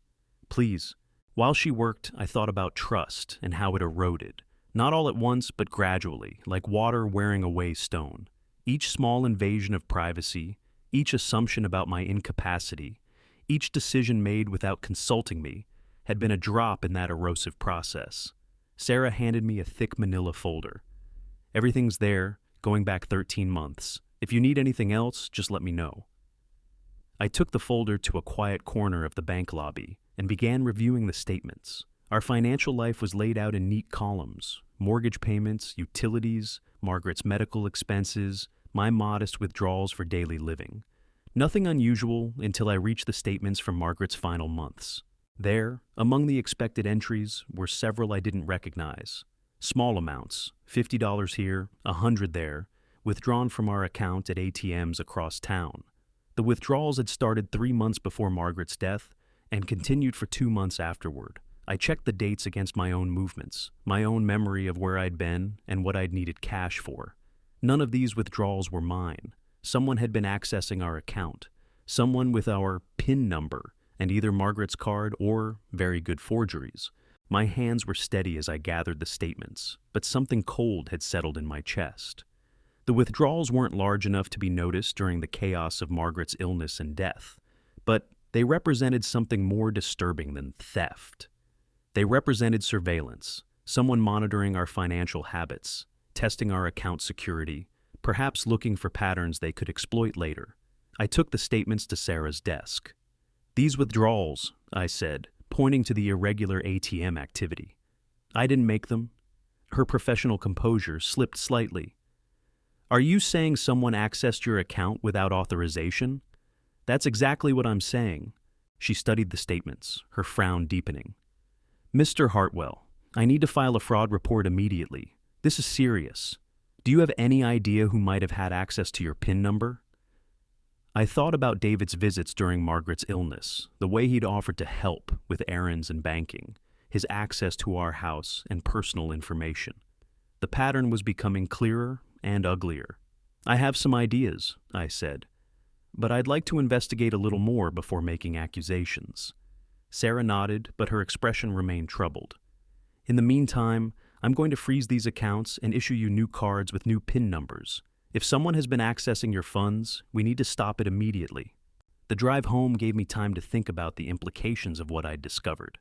Please. While she worked, I thought about trust and how it eroded. Not all at once, but gradually, like water wearing away stone. Each small invasion of privacy, each assumption about my incapacity, each decision made without consulting me, had been a drop in that erosive process. Sarah handed me a thick manila folder. Everything's there, going back 13 months. If you need anything else, just let me know. I took the folder to a quiet corner of the bank lobby and began reviewing the statements. Our financial life was laid out in neat columns: mortgage payments, utilities, Margaret's medical expenses, my modest withdrawals for daily living. Nothing unusual until I reached the statements from Margaret's final months. There, among the expected entries, were several I didn't recognize. Small amounts, $50 here, $100 there, withdrawn from our account at ATMs across town. The withdrawals had started 3 months before Margaret's death and continued for 2 months afterward. I checked the dates against my own movements, my own memory of where I'd been and what I'd needed cash for. None of these withdrawals were mine. Someone had been accessing our account, someone with our PIN number and either Margaret's card or very good forgeries. My hands were steady as I gathered the statements, but something cold had settled in my chest. The withdrawals weren't large enough to be noticed during the chaos of Margaret's illness and death, but they represented something more disturbing than theft. They represented surveillance, someone monitoring our financial habits, testing our account security, perhaps looking for patterns they could exploit later. I took the statements to Sarah's desk. "These withdrawals," I said, pointing to the irregular ATM activity. "I didn't make them." Her professional composure slipped slightly. "Are you saying someone accessed your account without authorization?" "That's exactly what I'm saying." She studied the statements, her frown deepening. "Mr. Hartwell, I need to file a fraud report immediately. This is serious. Do you have any idea who might have had access to your PIN number?" I thought about David's visits during Margaret's illness, the way he'd offered to help with errands and banking, his access to our house and personal information. The pattern was becoming clearer and uglier. I have some ideas, I said, but I'd like to investigate a little more before making accusations. Sarah nodded, but her expression remained troubled. In the meantime, I'm going to freeze these accounts and issue you new cards with new PIN numbers. If someone has been accessing your funds, we need to stop it immediately. The drive home gave me time to think about the implications of what I'd discovered.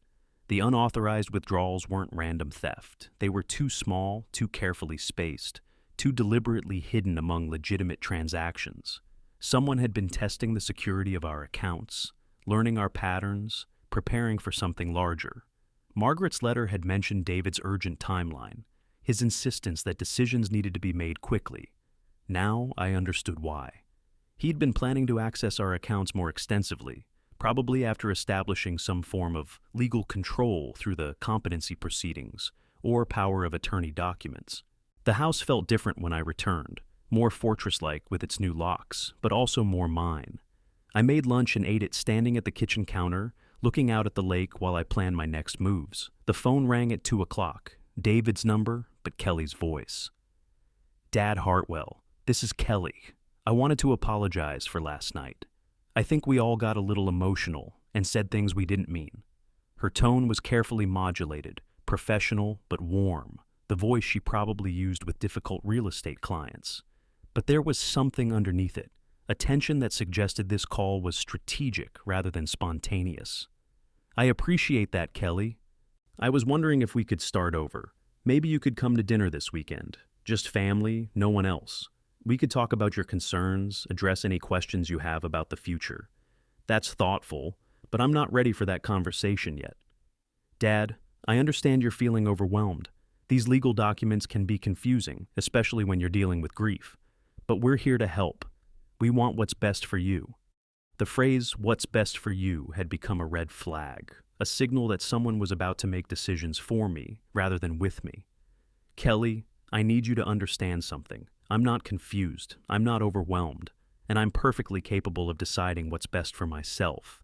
The unauthorized withdrawals weren't random theft. They were too small, too carefully spaced, too deliberately hidden among legitimate transactions. Someone had been testing the security of our accounts, learning our patterns, preparing for something larger. Margaret's letter had mentioned David's urgent timeline, his insistence that decisions needed to be made quickly. Now I understood why. He'd been planning to access our accounts more extensively, probably after establishing some form of legal control through the competency proceedings or power of attorney documents. The house felt different when I returned, more fortress-like with its new locks, but also more mine. I made lunch and ate it standing at the kitchen counter, looking out at the lake while I planned my next moves. The phone rang at 2 o'clock. David's number, but Kelly's voice. Dad Hartwell, this is Kelly. I wanted to apologize for last night. I think we all got a little emotional and said things we didn't mean. Her tone was carefully modulated, professional but warm, the voice she probably used with difficult real estate clients. But there was something underneath it, a tension that suggested this call was strategic rather than spontaneous. I appreciate that, Kelly. I was wondering if we could start over. Maybe you could come to dinner this weekend. Just family, no one else. We could talk about your concerns, address any questions you have about the future. That's thoughtful, but I'm not ready for that conversation yet. Dad, I understand you're feeling overwhelmed. These legal documents can be confusing, especially when you're dealing with grief. But we're here to help. We want what's best for you. The phrase, what's best for you, had become a red flag, a signal that someone was about to make decisions for me rather than with me. Kelly, I need you to understand something. I'm not confused, I'm not overwhelmed, and I'm perfectly capable of deciding what's best for myself.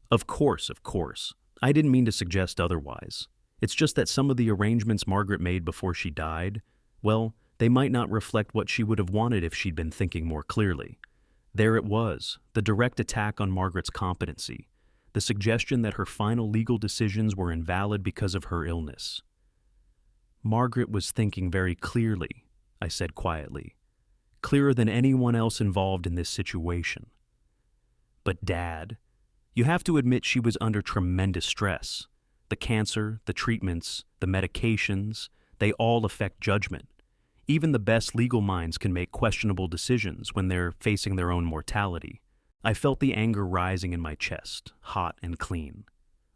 Of course. I didn't mean to suggest otherwise. It's just that some of the arrangements Margaret made before she died, well, they might not reflect what she would have wanted if she'd been thinking more clearly. There it was, the direct attack on Margaret's competency, the suggestion that her final legal decisions were invalid because of her illness. Margaret was thinking very clearly, I said quietly, clearer than anyone else involved in this situation. But Dad, you have to admit she was under tremendous stress. The cancer, the treatments, the medications, they all affect judgment. Even the best legal minds can make questionable decisions when they're facing their own mortality. I felt the anger rising in my chest, hot and clean.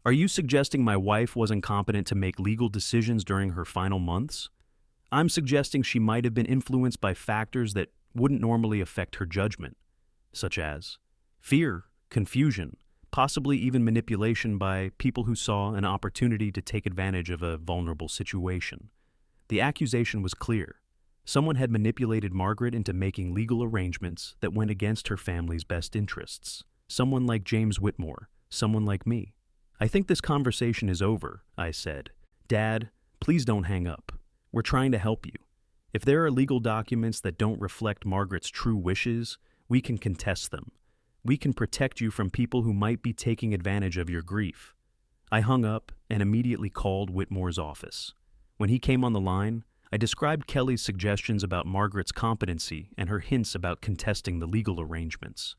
Are you suggesting my wife wasn't competent to make legal decisions during her final months? I'm suggesting she might have been influenced by factors that wouldn't normally affect her judgment, such as fear, confusion, possibly even manipulation by people who saw an opportunity to take advantage of a vulnerable situation. The accusation was clear. Someone had manipulated Margaret into making legal arrangements that went against her family's best interests. Someone like James Whitmore, someone like me. I think this conversation is over, I said. Dad, please don't hang up. We're trying to help you. If there are legal documents that don't reflect Margaret's true wishes, we can contest them. We can protect you from people who might be taking advantage of your grief. I hung up and immediately called Whitmore's office. When he came on the line, I described Kelly's suggestions about Margaret's competency and her hints about contesting the legal arrangements.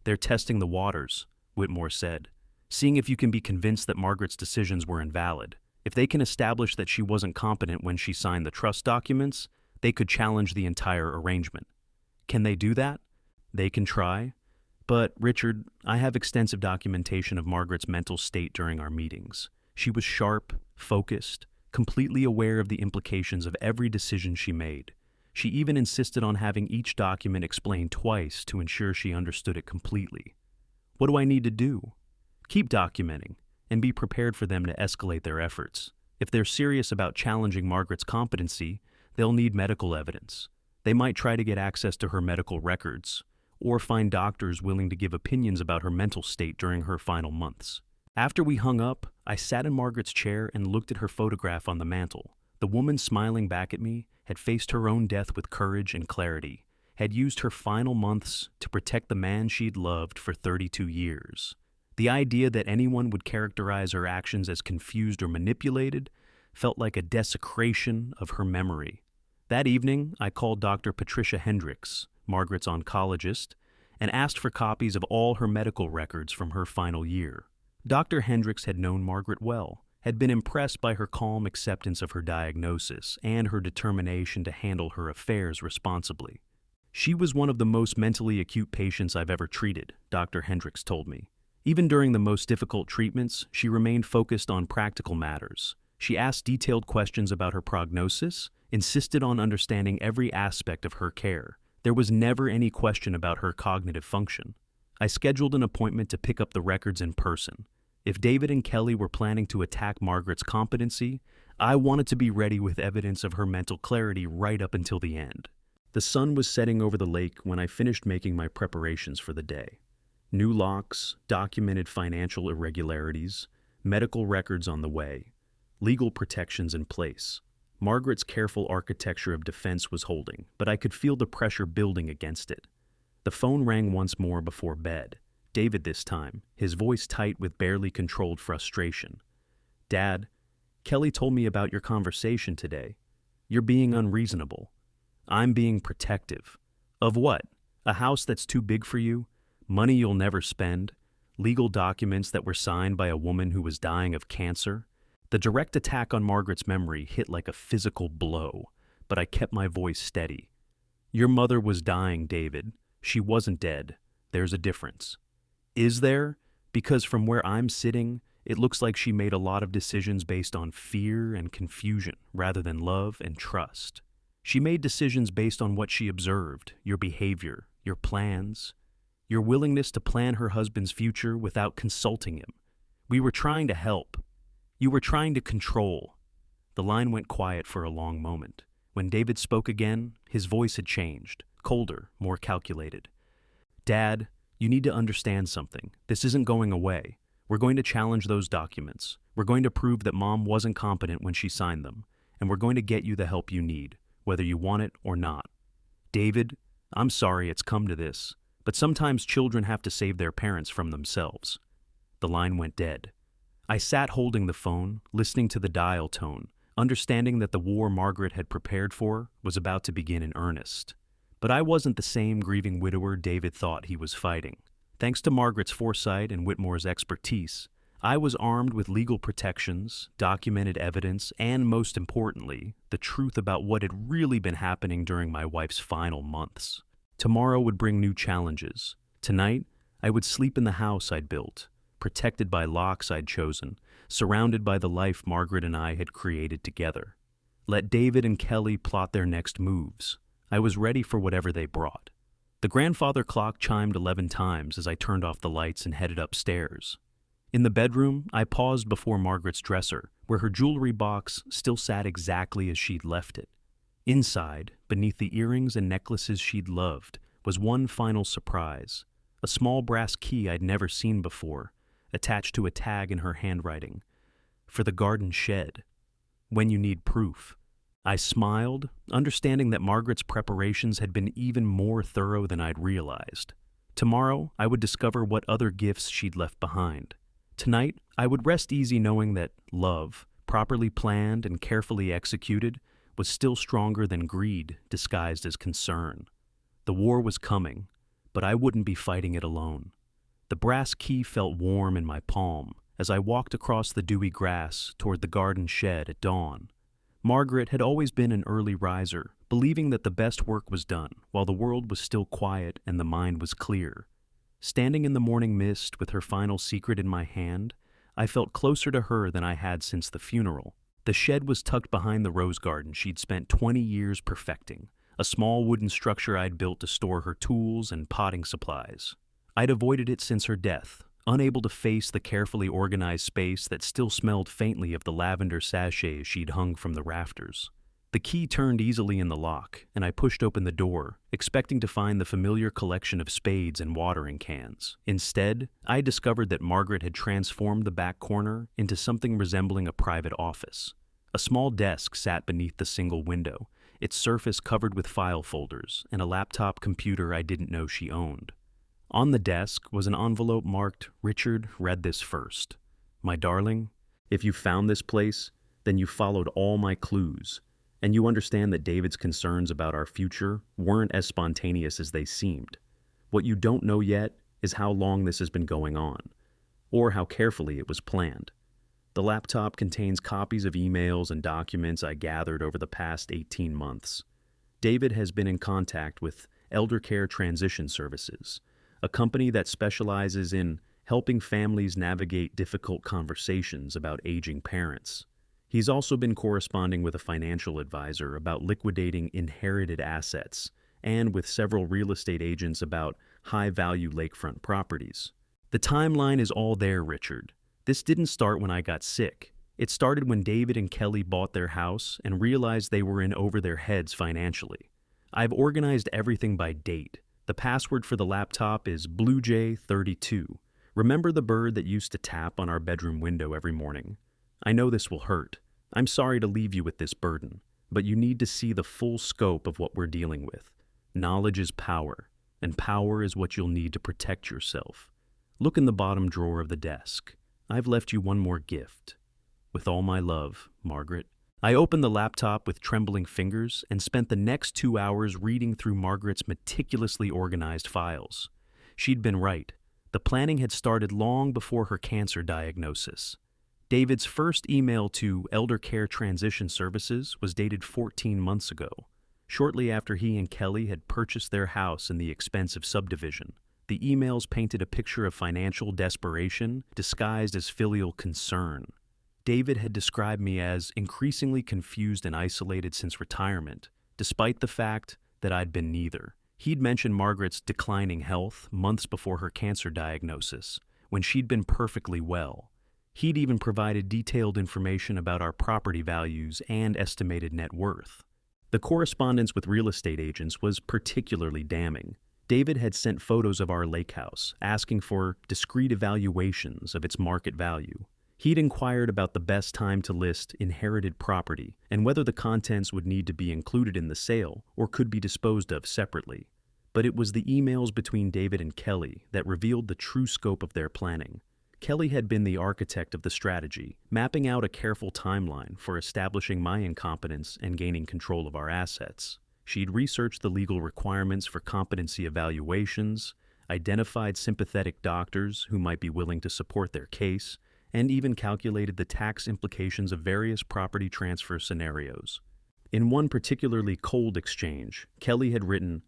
They're testing the waters, Whitmore said, seeing if you can be convinced that Margaret's decisions were invalid. If they can establish that she wasn't competent when she signed the trust documents, they could challenge the entire arrangement. Can they do that? They can try. But, Richard, I have extensive documentation of Margaret's mental state during our meetings. She was sharp, focused, completely aware of the implications of every decision she made. She even insisted on having each document explained twice to ensure she understood it completely. What do I need to do? Keep documenting, and be prepared for them to escalate their efforts. If they're serious about challenging Margaret's competency, they'll need medical evidence. They might try to get access to her medical records, or find doctors willing to give opinions about her mental state during her final months. After we hung up, I sat in Margaret's chair and looked at her photograph on the mantel, The woman smiling back at me had faced her own death with courage and clarity, had used her final months to protect the man she'd loved for 32 years. The idea that anyone would characterize her actions as confused or manipulated felt like a desecration of her memory. That evening, I called Dr. Patricia Hendricks, Margaret's oncologist, and asked for copies of all her medical records from her final year. Dr. Hendricks had known Margaret well, had been impressed by her calm acceptance of her diagnosis and her determination to handle her affairs responsibly. She was one of the most mentally acute patients I've ever treated, Dr. Hendricks told me. Even during the most difficult treatments, she remained focused on practical matters. She asked detailed questions about her prognosis, insisted on understanding every aspect of her care. There was never any question about her cognitive function. I scheduled an appointment to pick up the records in person. If David and Kelly were planning to attack Margaret's competency, I wanted to be ready with evidence of her mental clarity right up until the end. The sun was setting over the lake when I finished making my preparations for the day. New locks, documented financial irregularities, medical records on the way, legal protections in place. Margaret's careful architecture of defense was holding, but I could feel the pressure building against it. The phone rang once more before bed. David this time, his voice tight with barely controlled frustration. "Dad, Kelly told me about your conversation today. You're being unreasonable. I'm being protective. Of what? A house that's too big for you? Money you'll never spend? Legal documents that were signed by a woman who was dying of cancer?" The direct attack on Margaret's memory hit like a physical blow, but I kept my voice steady. "Your mother was dying, David. She wasn't dead. There's a difference." "Is there? Because from where I'm sitting, it looks like she made a lot of decisions based on fear and confusion rather than love and trust. She made decisions based on what she observed, your behavior, your plans, your willingness to plan her husband's future without consulting him. We were trying to help. You were trying to control." The line went quiet for a long moment. When David spoke again, his voice had changed, colder, more calculated. "Dad, you need to understand something. This isn't going away. We're going to challenge those documents. We're going to prove that Mom wasn't competent when she signed them, and we're going to get you the help you need, whether you want it or not. David, I'm sorry it's come to this, but sometimes children have to save their parents from themselves." The line went dead. I sat holding the phone, listening to the dial tone, understanding that the war Margaret had prepared for was about to begin in earnest. But I wasn't the same grieving widower David thought he was fighting. Thanks to Margaret's foresight and Whitmore's expertise, I was armed with legal protections, documented evidence, and most importantly, the truth about what had really been happening during my wife's final months. Tomorrow would bring new challenges. Tonight, I would sleep in the house I'd built, protected by locks I'd chosen, surrounded by the life Margaret and I had created together. Let David and Kelly plot their next moves. I was ready for whatever they brought. The grandfather clock chimed 11 times as I turned off the lights and headed upstairs. In the bedroom, I paused before Margaret's dresser, where her jewelry box still sat exactly as she'd left it. Inside, beneath the earrings and necklaces she'd loved, was one final surprise, a small brass key I'd never seen before, attached to a tag in her handwriting. "For the garden shed. When you need proof." I smiled, understanding that Margaret's preparations had been even more thorough than I'd realized. Tomorrow, I would discover what other gifts she'd left behind. Tonight, I would rest easy knowing that love, properly planned and carefully executed, was still stronger than greed disguised as concern. The war was coming, but I wouldn't be fighting it alone. The brass key felt warm in my palm as I walked across the dewy grass toward the garden shed at dawn. Margaret had always been an early riser, believing that the best work was done while the world was still quiet and the mind was clear. Standing in the morning mist with her final secret in my hand, I felt closer to her than I had since the funeral. The shed was tucked behind the rose garden she'd spent 20 years perfecting, a small wooden structure I'd built to store her tools and potting supplies. I'd avoided it since her death, unable to face the carefully organized space that still smelled faintly of the lavender sachets she'd hung from the rafters. The key turned easily in the lock, and I pushed open the door, expecting to find the familiar collection of spades and watering cans. Instead, I discovered that Margaret had transformed the back corner into something resembling a private office. A small desk sat beneath the single window, its surface covered with file folders and a laptop computer I didn't know she owned. On the desk was an envelope marked, "Richard, read this first. My darling, if you found this place, then you followed all my clues, and you understand that David's concerns about our future weren't as spontaneous as they seemed. What you don't know yet is how long this has been going on, or how carefully it was planned. The laptop contains copies of emails and documents I gathered over the past 18 months. David has been in contact with Elder Care Transition Services, a company that specializes in helping families navigate difficult conversations about aging parents. He's also been corresponding with a financial advisor about liquidating inherited assets and with several real estate agents about high-value lakefront properties. The timeline is all there, Richard. This didn't start when I got sick. It started when David and Kelly bought their house and realized they were in over their heads financially. I've organized everything by date. The password for the laptop is BlueJay32. Remember the bird that used to tap on our bedroom window every morning? I know this will hurt. I'm sorry to leave you with this burden, but you need to see the full scope of what we're dealing with. Knowledge is power, and power is what you'll need to protect yourself. Look in the bottom drawer of the desk. I've left you one more gift. With all my love, Margaret. I opened the laptop with trembling fingers and spent the next 2 hours reading through Margaret's meticulously organized files. She'd been right. The planning had started long before her cancer diagnosis. David's first email to Elder Care Transition Services was dated 14 months ago, shortly after he and Kelly had purchased their house in the expensive subdivision. The emails painted a picture of financial desperation disguised as filial concern. David had described me as increasingly confused and isolated since retirement, despite the fact that I'd been neither. He'd mentioned Margaret's declining health months before her cancer diagnosis, when she'd been perfectly well. He'd even provided detailed information about our property values and estimated net worth. The correspondence with real estate agents was particularly damning. David had sent photos of our lake house, asking for discrete evaluations of its market value. He'd inquired about the best time to list inherited property and whether the contents would need to be included in the sale or could be disposed of separately. But it was the emails between David and Kelly that revealed the true scope of their planning. Kelly had been the architect of the strategy, mapping out a careful timeline for establishing my incompetence and gaining control of our assets. She'd researched the legal requirements for competency evaluations, identified sympathetic doctors who might be willing to support their case, and even calculated the tax implications of various property transfer scenarios. In one particularly cold exchange, Kelly had written,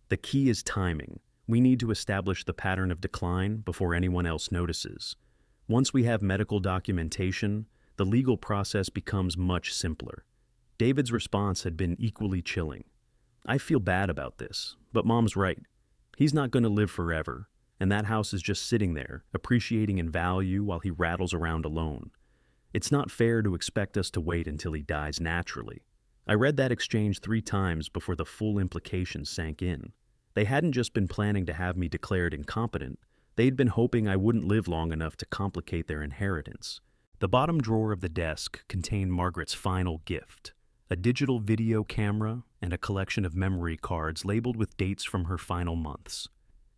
"The key is timing. We need to establish the pattern of decline before anyone else notices. Once we have medical documentation, the legal process becomes much simpler." David's response had been equally chilling. "I feel bad about this, but Mom's right. He's not going to live forever, and that house is just sitting there, appreciating in value while he rattles around alone. It's not fair to expect us to wait until he dies naturally." I read that exchange 3 times before the full implications sank in. They hadn't just been planning to have me declared incompetent, they'd been hoping I wouldn't live long enough to complicate their inheritance. The bottom drawer of the desk contained Margaret's final gift, a digital video camera and a collection of memory cards labeled with dates from her final months.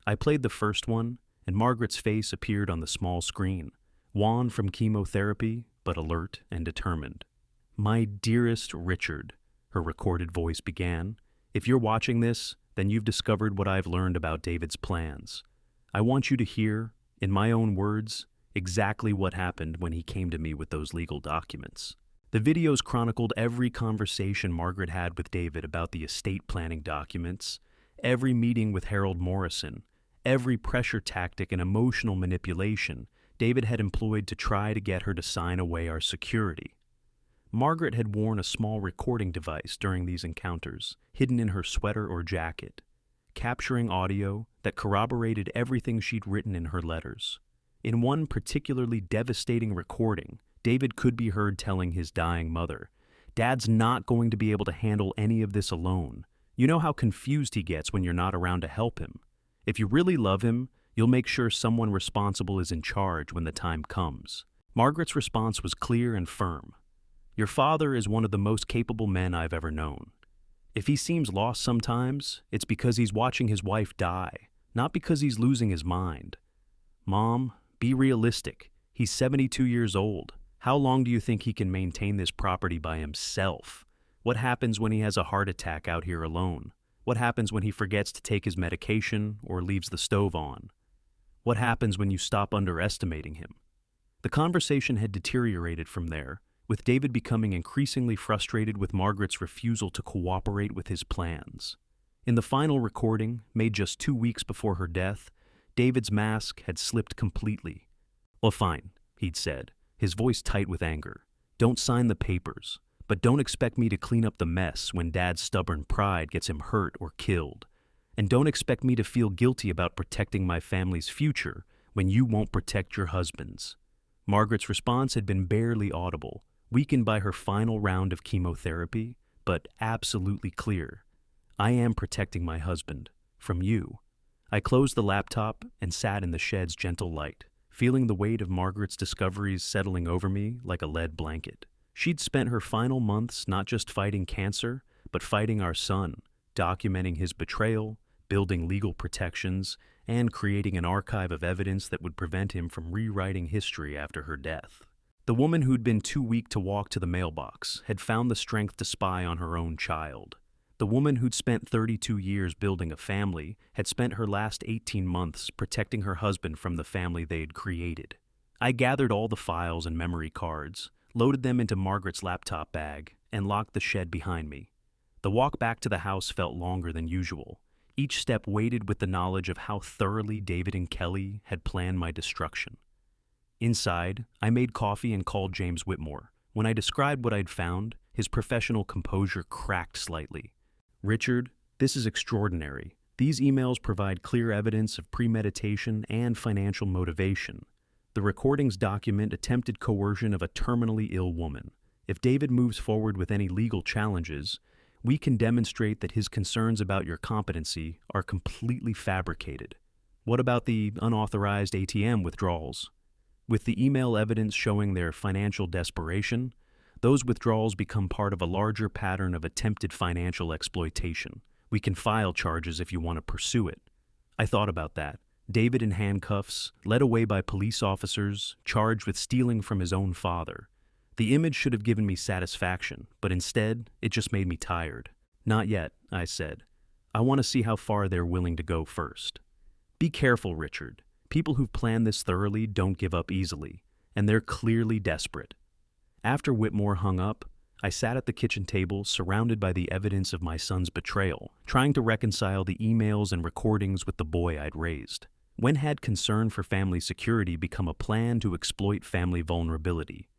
I played the first one, and Margaret's face appeared on the small screen, wan from chemotherapy, but alert and determined. "My dearest Richard," her recorded voice began, "if you're watching this, then you've discovered what I've learned about David's plans. I want you to hear, in my own words, exactly what happened when he came to me with those legal documents." The videos chronicled every conversation Margaret had with David about the estate planning documents, every meeting with Harold Morrison, every pressure tactic and emotional manipulation David had employed to try to get her to sign away our security. Margaret had worn a small recording device during these encounters, hidden in her sweater or jacket, capturing audio that corroborated everything she'd written in her letters. In one particularly devastating recording, David could be heard telling his dying mother, "Dad's not going to be able to handle any of this alone. You know how confused he gets when you're not around to help him. If you really love him, you'll make sure someone responsible is in charge when the time comes." Margaret's response was clear and firm. Your father is one of the most capable men I've ever known. If he seems lost sometimes, it's because he's watching his wife die, not because he's losing his mind. Mom, be realistic. He's 72 years old. How long do you think he can maintain this property by himself? What happens when he has a heart attack out here alone? What happens when he forgets to take his medication or leaves the stove on? What happens when you stop underestimating him? The conversation had deteriorated from there, with David becoming increasingly frustrated with Margaret's refusal to cooperate with his plans. In the final recording, made just 2 weeks before her death, David's mask had slipped completely. "Well, fine," he'd said, his voice tight with anger. "Don't sign the papers, but don't expect me to clean up the mess when Dad's stubborn pride gets him hurt or killed. And don't expect me to feel guilty about protecting my family's future when you won't protect your husband's." Margaret's response had been barely audible, weakened by her final round of chemotherapy, but absolutely clear. "I am protecting my husband. From you." I closed the laptop and sat in the shed's gentle light, feeling the weight of Margaret's discoveries settling over me like a lead blanket. She'd spent her final months not just fighting cancer, but fighting our son, documenting his betrayal, building legal protections, and creating an archive of evidence that would prevent him from rewriting history after her death. The woman who'd been too weak to walk to the mailbox had found the strength to spy on her own child. The woman who'd spent 32 years building a family had spent her last 18 months protecting her husband from the family they'd created. I gathered all the files and memory cards, loaded them into Margaret's laptop bag, and locked the shed behind me. The walk back to the house felt longer than usual, each step weighted with the knowledge of how thoroughly David and Kelly had planned my destruction. Inside, I made coffee and called James Whitmore. When I described what I'd found, his professional composure cracked slightly. "Richard, this is extraordinary. These emails provide clear evidence of premeditation and financial motivation. The recordings document attempted coercion of a terminally ill woman. If David moves forward with any legal challenges, we can demonstrate that his concerns about your competency are completely fabricated. What about the unauthorized ATM withdrawals? With the email evidence showing their financial desperation, those withdrawals become part of a larger pattern of attempted financial exploitation. We can file charges if you want to pursue it." I thought about that. David in handcuffs, led away by police officers, charged with stealing from his own father. The image should have given me satisfaction, but instead, it just made me tired. "Not yet," I said. "I want to see how far they're willing to go first." "Be careful, Richard. People who've planned this thoroughly don't give up easily, and they're clearly desperate." After Whitmore hung up, I sat at the kitchen table surrounded by the evidence of my son's betrayal, trying to reconcile the emails and recordings with the boy I'd raised. When had concern for family security become a plan to exploit family vulnerability?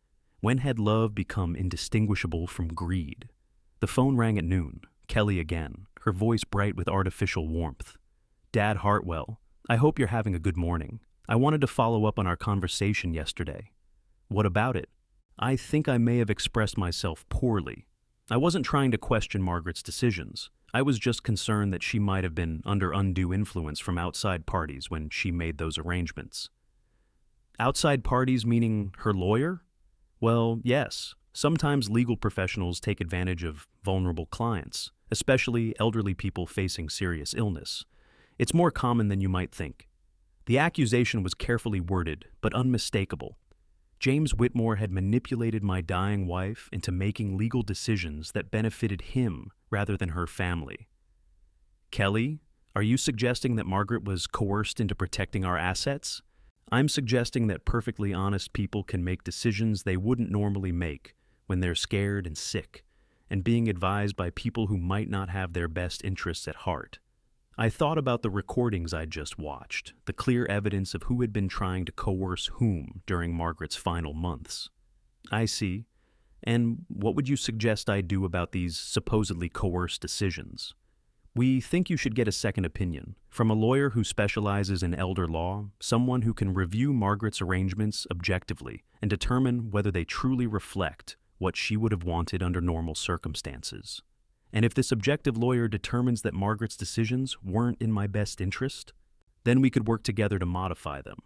When had love become indistinguishable from greed? The phone rang at noon, Kelly again, her voice bright with artificial warmth. "Dad Hartwell, I hope you're having a good morning. I wanted to follow up on our conversation yesterday." "What about it?" "I think I may have expressed myself poorly. I wasn't trying to question Margaret's decisions. I was just concerned that she might have been under undue influence from outside parties when she made those arrangements." "Outside parties meaning her lawyer?" "Well, yes. Sometimes legal professionals take advantage of vulnerable clients, especially elderly people facing serious illness. It's more common than you might think." The accusation was carefully worded, but unmistakable. James Whitmore had manipulated my dying wife into making legal decisions that benefited him rather than her family. "Kelly, are you suggesting that Margaret was coerced into protecting our assets?" "I'm suggesting that perfectly honest people can make decisions they wouldn't normally make when they're scared and sick, and being advised by people who might not have their best interests at heart." I thought about the recordings I'd just watched, the clear evidence of who had been trying to coerce whom during Margaret's final months. "I see. And what would you suggest I do about these supposedly coerced decisions?" "We think you should get a second opinion, from a lawyer who specializes in elder law, someone who can review Margaret's arrangements objectively and determine whether they truly reflect what she would have wanted under normal circumstances. And if this objective lawyer determines that Margaret's decisions weren't in my best interest, then we could work together to modify them,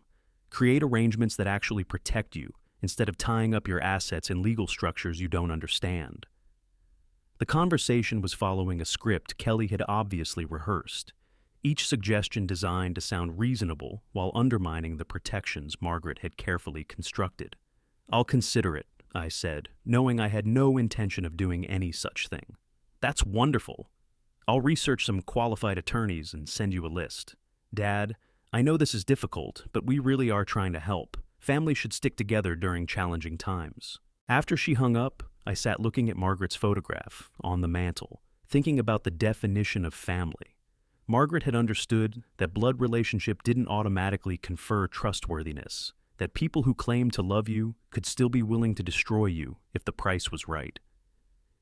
create arrangements that actually protect you instead of tying up your assets in legal structures you don't understand. The conversation was following a script Kelly had obviously rehearsed, each suggestion designed to sound reasonable while undermining the protections Margaret had carefully constructed. "I'll consider it," I said, knowing I had no intention of doing any such thing. "That's wonderful. I'll research some qualified attorneys and send you a list. Dad, I know this is difficult, but we really are trying to help. Families should stick together during challenging times." After she hung up, I sat looking at Margaret's photograph on the mantel, thinking about the definition of family. Margaret had understood that blood relationship didn't automatically confer trustworthiness, that people who claimed to love you could still be willing to destroy you if the price was right.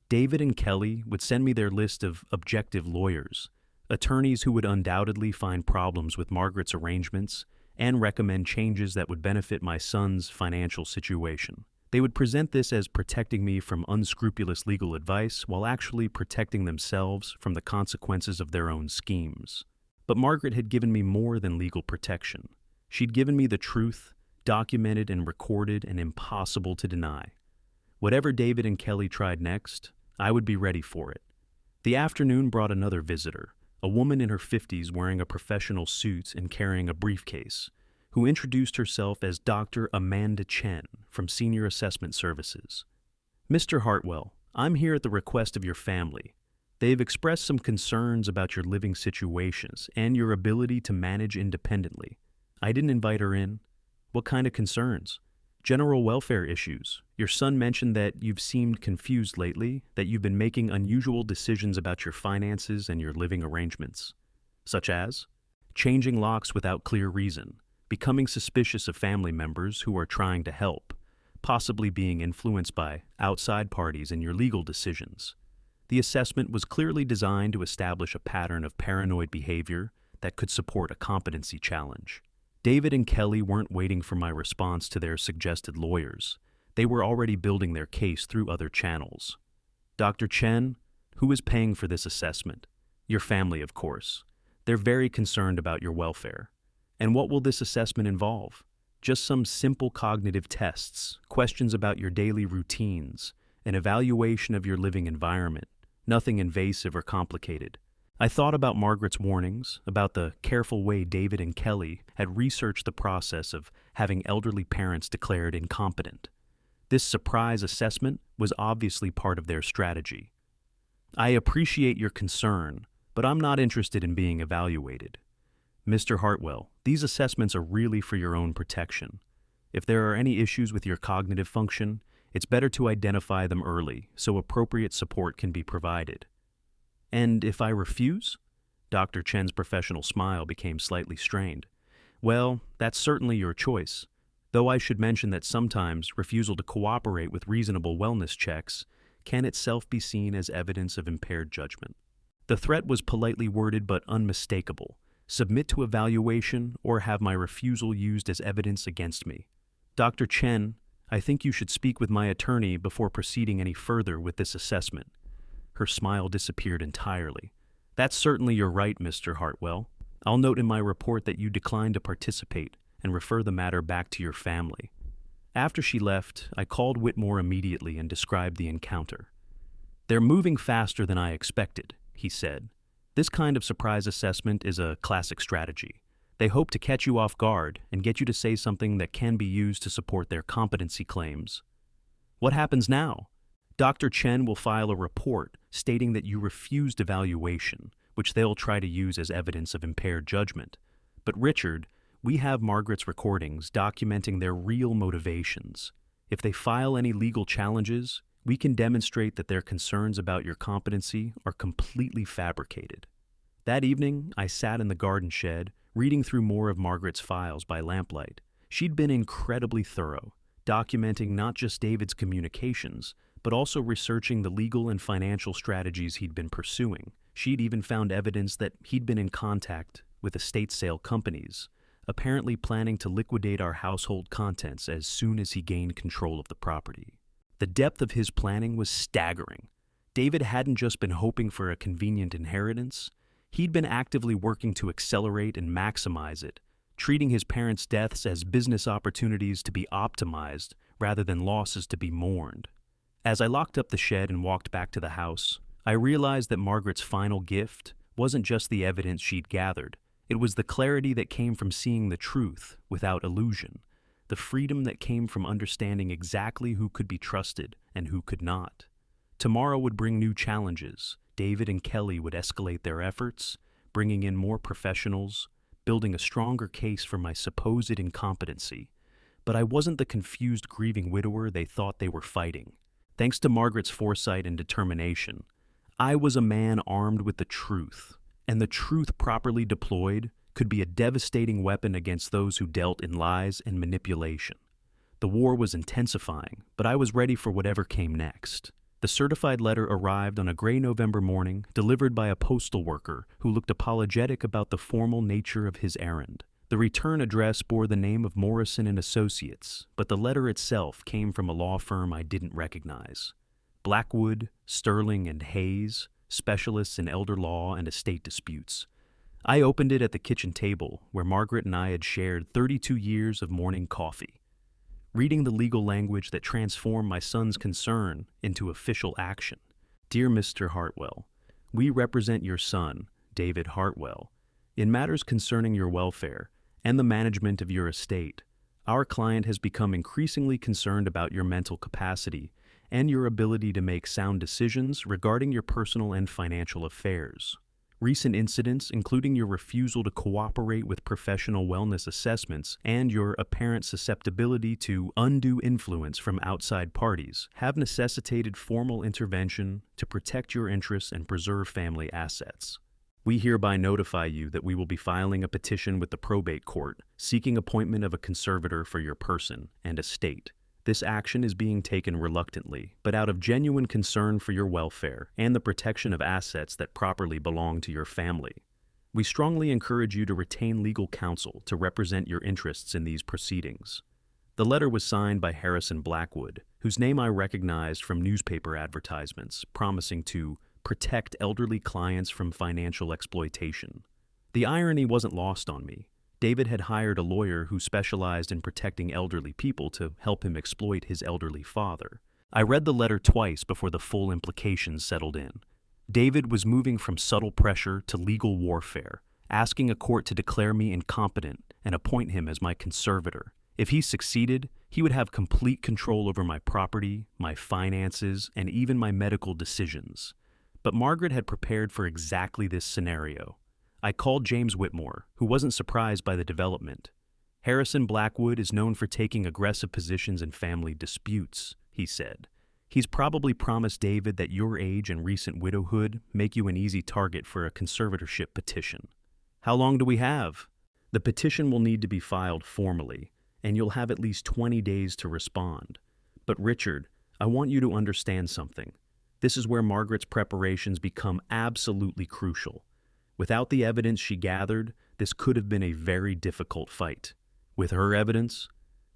David and Kelly would send me their list of objective lawyers, attorneys who would undoubtedly find problems with Margaret's arrangements and recommend changes that would benefit my son's financial situation. They would present this as protecting me from unscrupulous legal advice while actually protecting themselves from the consequences of their own schemes. But Margaret had given me more than legal protection. She'd given me the truth, documented and recorded and impossible to deny. Whatever David and Kelly tried next, I would be ready for it. The afternoon brought another visitor, a woman in her 50s wearing a professional suit and carrying a briefcase, who introduced herself as Dr. Amanda Chen from Senior Assessment Services. "Mr. Hartwell, I'm here at the request of your family. They've expressed some concerns about your living situations and your ability to manage independently. I didn't invite her in. What kind of concerns?" "General welfare issues. Your son mentioned that you've seemed confused lately, that you've been making unusual decisions about your finances and your living arrangements." "Such as?" "Changing locks without clear reason, becoming suspicious of family members who are trying to help, possibly being influenced by outside parties in your legal decisions." The assessment was clearly designed to establish a pattern of paranoid behavior that could support a competency challenge. David and Kelly weren't waiting for my response to their suggested lawyers. They were already building their case through other channels. "Dr. Chen, who is paying for this assessment?" "Your family, of course. They're very concerned about your welfare." "And what will this assessment involve?" "Just some simple cognitive tests, questions about your daily routines, an evaluation of your living environment, nothing invasive or complicated." I thought about Margaret's warnings, about the careful way David and Kelly had researched the process of having elderly parents declared incompetent. This surprise assessment was obviously part of their strategy. "I appreciate your concern, but I'm not interested in being evaluated." "Mr. Hartwell, these assessments are really for your own protection. If there are any issues with your cognitive function, it's better to identify them early so appropriate support can be provided." "And if I refuse?" Dr. Chen's professional smile became slightly strained. "Well, that's certainly your choice, though I should mention that sometimes refusal to cooperate with reasonable wellness checks can itself be seen as evidence of impaired judgment." The threat was politely worded but unmistakable. Submit to evaluation or have my refusal used as evidence against me. "Dr. Chen, I think you should speak with my attorney before proceeding any further with this assessment." Her smile disappeared entirely. "That's certainly your right, Mr. Hartwell. I'll note in my report that you declined to participate and refer the matter back to your family." After she left, I called Whitmore immediately and described the encounter. "They're moving faster than I expected," he said. "This kind of surprise assessment is a classic strategy. They hope to catch you off guard and get you to say something that can be used to support their competency claims." "What happens now?" "Dr. Chen will file a report stating that you refused evaluation, which they'll try to use as evidence of impaired judgment. But Richard, we have Margaret's recordings documenting their real motivations. If they file any legal challenges, we can demonstrate that their concerns about your competency are completely fabricated." That evening, I sat in the garden shed, reading through more of Margaret's files by lamplight. She'd been incredibly thorough, documenting not just David's communications, but also researching the legal and financial strategies he'd been pursuing. She'd even found evidence that he'd been in contact with estate sale companies, apparently planning to liquidate our household contents as soon as he gained control of the property. The depth of his planning was staggering. David hadn't just been hoping for a convenient inheritance. He'd been actively working to accelerate and maximize it, treating his parents' deaths as business opportunities to be optimized rather than losses to be mourned. As I locked up the shed and walked back to the house, I realized that Margaret's final gift wasn't just the evidence she'd gathered. It was the clarity that came from seeing the truth without illusion, the freedom that came from understanding exactly who could be trusted and who could not. Tomorrow would bring new challenges. David and Kelly would escalate their efforts, bringing in more professionals, building a stronger case for my supposed incompetency. But I wasn't the confused, grieving widower they thought they were fighting. Thanks to Margaret's foresight and determination, I was a man armed with the truth, and the truth properly deployed could be a devastating weapon against those who dealt in lies and manipulation. The war was intensifying, but I was ready for whatever came next. The certified letter arrived on a gray November morning, delivered by a postal worker who looked apologetic about the formal nature of his errand. The return address bore the name of Morrison and Associates, but the letter itself came from a law firm I didn't recognize. Blackwood, Sterling, and Hayes, specialists in elder law and estate disputes. I opened it at the kitchen table, where Margaret and I had shared 32 years of morning coffee. Reading the legal language that transformed my son's concern into official action. Dear Mr. Hartwell, we represent your son, David Hartwell, in matters concerning your welfare and the management of your estate. Our client has become increasingly concerned about your mental capacity and your ability to make sound decisions regarding your personal and financial affairs. Recent incidents, including your refusal to cooperate with professional wellness assessments and your apparent susceptibility to undue influence from outside parties, have necessitated formal intervention to protect your interests and preserve family assets. We hereby notify you that we will be filing a petition with the probate court, seeking appointment of a conservator for your person and estate. This action is being taken reluctantly, but out of genuine concern for your welfare and the protection of assets that properly belong to your family. We strongly encourage you to retain legal counsel to represent your interests in these proceedings. The letter was signed by Harrison Blackwood, whose name I recognized from newspaper advertisements promising to protect elderly clients from financial exploitation. The irony wasn't lost on me. David had hired a lawyer who specialized in protecting elderly people to help him exploit his elderly father. I read the letter twice before the full implications settled in. David was moving from subtle pressure to legal warfare, asking a court to declare me incompetent and appoint him as my conservator. If he succeeded, he would have complete control over my property, my finances, and even my medical decisions. But Margaret had prepared for exactly this scenario. I called James Whitmore, who wasn't surprised by the development. Harrison Blackwood is known for taking aggressive positions in family disputes, he said. He's probably promised David that your age and recent widowhood make you an easy target for a conservatorship petition. How long do we have? The petition will need to be filed formally, and you'll have at least 20 days to respond. But Richard, I want you to understand something. This is where Margaret's preparations become absolutely crucial. Without the evidence she gathered, this could have been a very difficult fight. With her evidence,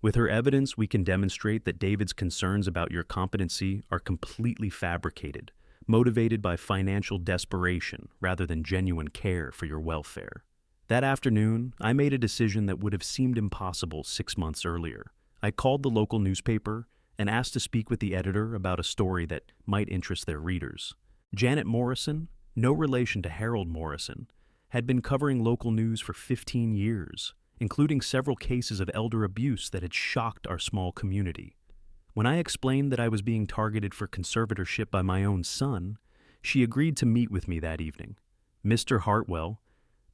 we can demonstrate that David's concerns about your competency are completely fabricated, motivated by financial desperation rather than genuine care for your welfare. That afternoon, I made a decision that would have seemed impossible 6 months earlier. I called the local newspaper and asked to speak with the editor about a story that might interest their readers. Janet Morrison, no relation to Harold Morrison, had been covering local news for 15 years, including several cases of elder abuse that had shocked our small community. When I explained that I was being targeted for conservatorship by my own son, she agreed to meet with me that evening. Mr. Hartwell,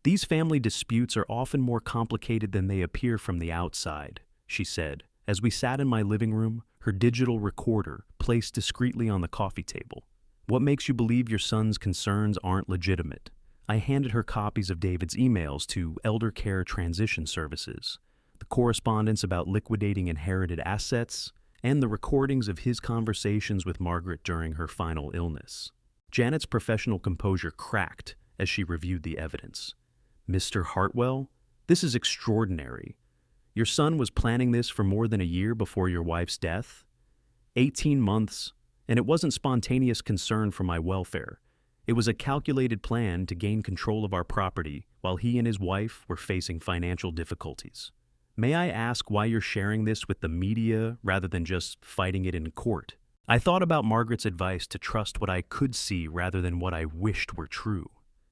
these family disputes are often more complicated than they appear from the outside, she said, as we sat in my living room, her digital recorder placed discreetly on the coffee table. What makes you believe your son's concerns aren't legitimate? I handed her copies of David's emails to Elder Care Transition Services, the correspondence about liquidating inherited assets, and the recordings of his conversations with Margaret during her final illness. Janet's professional composure cracked as she reviewed the evidence. Mr. Hartwell, this is extraordinary. Your son was planning this for more than a year before your wife's death? 18 months, and it wasn't spontaneous concern for my welfare. It was a calculated plan to gain control of our property while he and his wife were facing financial difficulties. May I ask why you're sharing this with the media rather than just fighting it in court? I thought about Margaret's advice to trust what I could see rather than what I wished were true.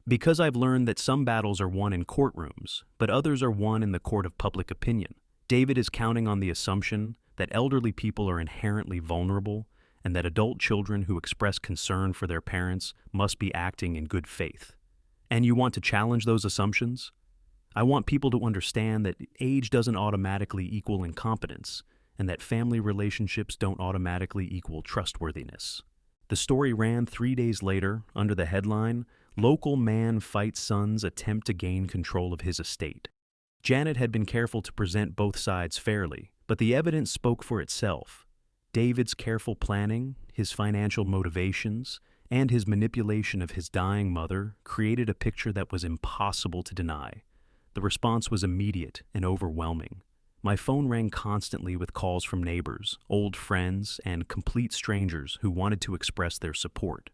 Because I've learned that some battles are won in courtrooms, but others are won in the court of public opinion. David is counting on the assumption that elderly people are inherently vulnerable and that adult children who express concern for their parents must be acting in good faith. And you want to challenge those assumptions? I want people to understand that age doesn't automatically equal incompetence, and that family relationships don't automatically equal trustworthiness. The story ran 3 days later under the headline, "Local Man Fights Son's Attempt to Gain Control of His Estate." Janet had been careful to present both sides fairly, but the evidence spoke for itself. David's careful planning, his financial motivations, and his manipulation of his dying mother created a picture that was impossible to deny. The response was immediate and overwhelming. My phone rang constantly with calls from neighbors, old friends, and complete strangers who wanted to express their support.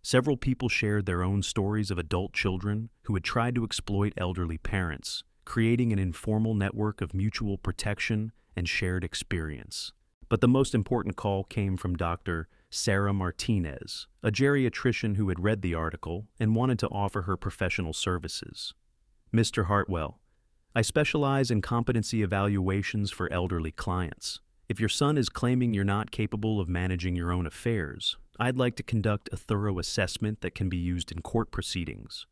Several people shared their own stories of adult children who had tried to exploit elderly parents, creating an informal network of mutual protection and shared experience. But the most important call came from Dr. Sarah Martinez, a geriatrician who had read the article and wanted to offer her professional services. Mr. Hartwell, I specialize in competency evaluations for elderly clients. If your son is claiming you're not capable of managing your own affairs, I'd like to conduct a thorough assessment that can be used in court proceedings.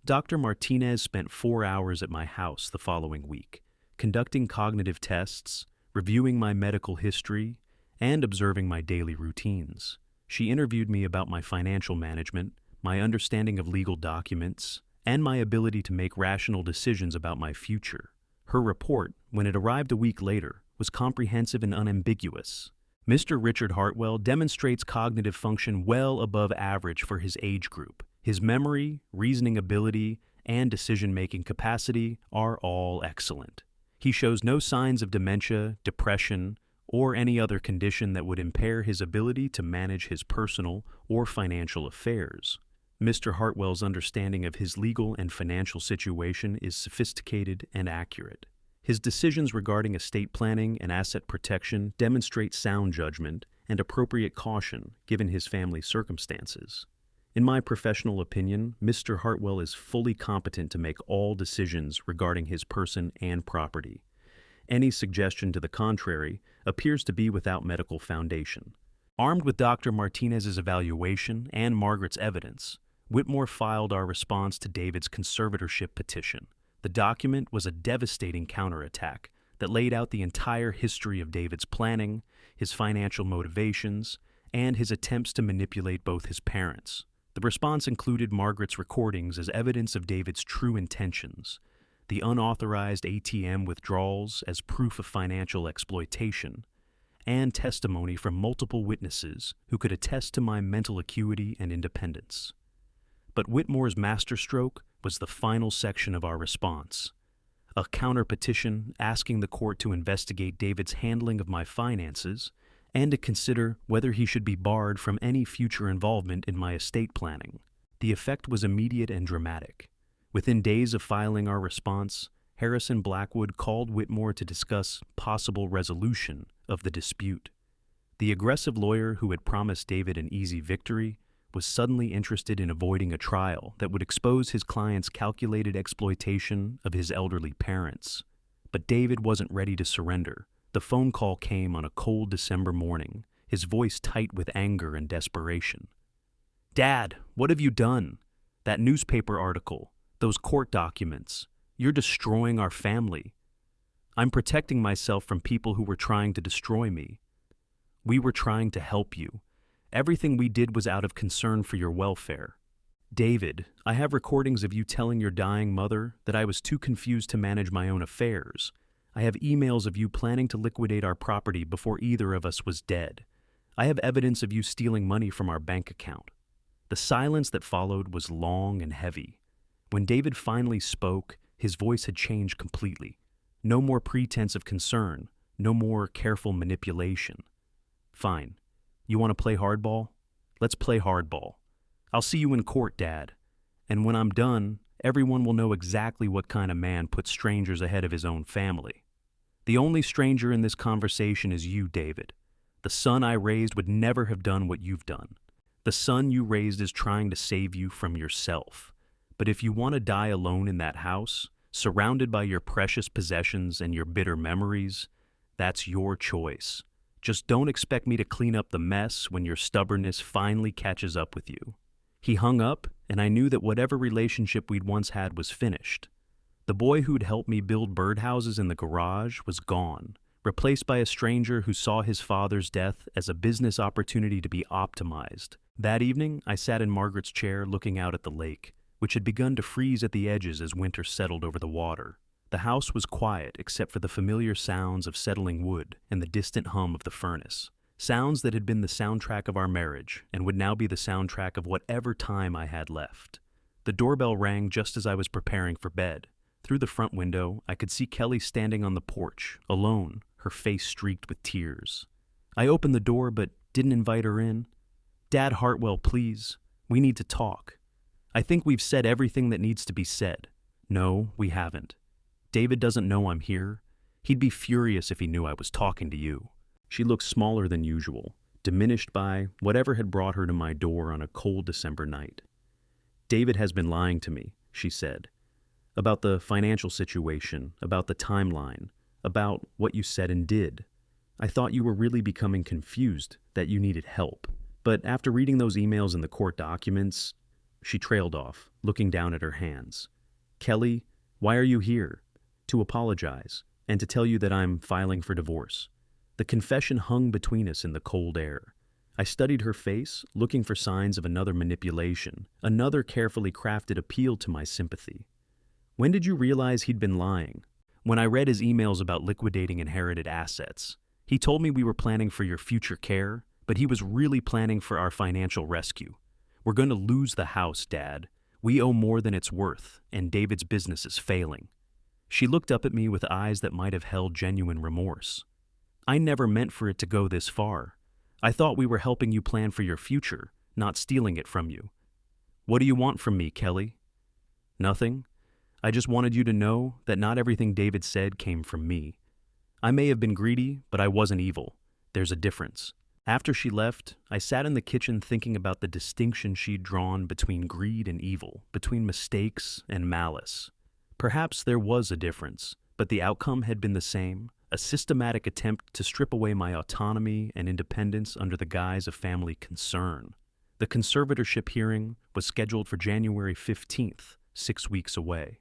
Dr. Martinez spent 4 hours at my house the following week, conducting cognitive tests, reviewing my medical history, and observing my daily routines. She interviewed me about my financial management, my understanding of legal documents, and my ability to make rational decisions about my future. Her report, when it arrived a week later, was comprehensive and unambiguous. Mr. Richard Hartwell demonstrates cognitive function well above average for his age group. His memory, reasoning ability, and decision-making capacity are all excellent. He shows no signs of dementia, depression, or any other condition that would impair his ability to manage his personal or financial affairs. Mr. Hartwell's understanding of his legal and financial situation is sophisticated and accurate. His decisions regarding estate planning and asset protection demonstrate sound judgment and appropriate caution given his family's circumstances. In my professional opinion, Mr. Hartwell is fully competent to make all decisions regarding his person and property. Any suggestion to the contrary appears to be without medical foundation. Armed with Dr. Martinez's evaluation and Margaret's evidence, Whitmore filed our response to David's conservatorship petition. The document was a devastating counterattack that laid out the entire history of David's planning, his financial motivations, and his attempts to manipulate both his parents. The response included Margaret's recordings as evidence of David's true intentions, the unauthorized ATM withdrawals as proof of financial exploitation, and testimony from multiple witnesses who could attest to my mental acuity and independence. But Whitmore's masterstroke was the final section of our response, a counter-petition asking the court to investigate David's handling of my finances and to consider whether he should be barred from any future involvement in my estate planning. The effect was immediate and dramatic. Within days of filing our response, Harrison Blackwood called Whitmore to discuss possible resolution of the dispute. The aggressive lawyer who had promised David an easy victory was suddenly interested in avoiding a trial that would expose his client's calculated exploitation of his elderly parents. But David wasn't ready to surrender. The phone call came on a cold December morning, his voice tight with anger and desperation. "Dad, what have you done? That newspaper article, those court documents. You're destroying our family. I'm protecting myself from people who were trying to destroy me. We were trying to help you. Everything we did was out of concern for your welfare. David, I have recordings of you telling your dying mother that I was too confused to manage my own affairs. I have emails of you planning to liquidate our property before either of us was dead. I have evidence of you stealing money from our bank account." The silence that followed was long and heavy. When David finally spoke, his voice had changed completely. No more pretense of concern, no more careful manipulation. "Fine. You want to play hardball? Let's play hardball. I'll see you in court, Dad. And when I'm done, everyone will know exactly what kind of man puts strangers ahead of his own family." The only stranger in this conversation is you, David. The son I raised would never have done what you've done. The son you raised is trying to save you from yourself. But if you want to die alone in that house, surrounded by your precious possessions and your bitter memories, that's your choice. Just don't expect me to clean up the mess when your stubbornness finally catches up with you." He hung up, and I knew that whatever relationship we'd once had was finished. The boy who'd helped me build birdhouses in the garage was gone, replaced by a stranger who saw his father's death as a business opportunity to be optimized. That evening, I sat in Margaret's chair looking out at the lake, which had begun to freeze at the edges as winter settled over the water. The house was quiet except for the familiar sounds of settling wood and the distant hum of the furnace. Sounds that had been the soundtrack of our marriage and would now be the soundtrack of whatever time I had left. The doorbell rang just as I was preparing for bed. Through the front window, I could see Kelly standing on the porch, alone, her face streaked with tears. I opened the door but didn't invite her in. "Dad Hartwell, please. We need to talk. I think we've said everything that needs to be said." "No, we haven't. David doesn't know I'm here. He'd be furious if he knew I was talking to you." She looked smaller than usual, diminished by whatever had brought her to my door on a cold December night. "David has been lying to me," she said, "about the financial situation, about the timeline, about what you said and did. I thought you were really becoming confused, that you needed help. But after reading those emails and the court documents..." She trailed off, looking down at her hands. "Kelly, why are you here?" "To apologize, and to tell you that I'm filing for divorce." The confession hung between us in the cold air. I studied her face, looking for signs of another manipulation, another carefully crafted appeal to my sympathy. "When did you realize he'd been lying?" "When I read his emails about liquidating inherited assets. He told me we were planning for your future care, but he was really planning for our financial rescue. We're going to lose the house, Dad. We owe more than it's worth, and David's business is failing." She looked up at me with eyes that might have held genuine remorse. "I never meant for it to go this far. I thought we were helping you plan for your future, not stealing it from you." "What do you want from me, Kelly?" "Nothing. I just wanted you to know that not everything David said came from me. I may have been greedy, but I wasn't evil. There's a difference." After she left, I sat in the kitchen thinking about the distinction she'd drawn between greed and evil, between mistakes and malice. Perhaps there was a difference, but the outcome had been the same, a systematic attempt to strip away my autonomy and independence under the guise of family concern. The conservatorship hearing was scheduled for January 15th, 6 weeks away.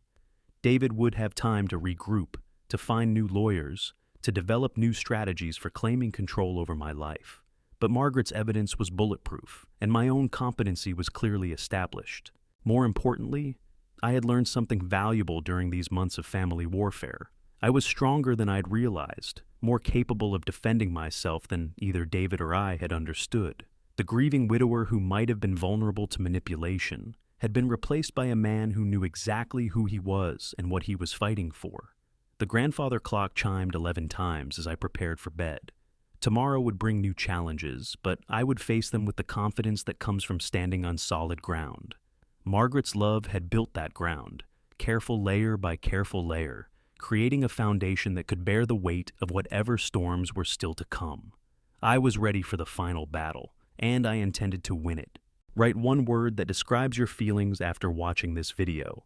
David would have time to regroup, to find new lawyers, to develop new strategies for claiming control over my life. But Margaret's evidence was bulletproof, and my own competency was clearly established. More importantly, I had learned something valuable during these months of family warfare. I was stronger than I'd realized, more capable of defending myself than either David or I had understood. The grieving widower who might have been vulnerable to manipulation had been replaced by a man who knew exactly who he was and what he was fighting for. The grandfather clock chimed 11 times as I prepared for bed. Tomorrow would bring new challenges, but I would face them with the confidence that comes from standing on solid ground. Margaret's love had built that ground, careful layer by careful layer, creating a foundation that could bear the weight of whatever storms were still to come. I was ready for the final battle, and I intended to win it. Write one word that describes your feelings after watching this video.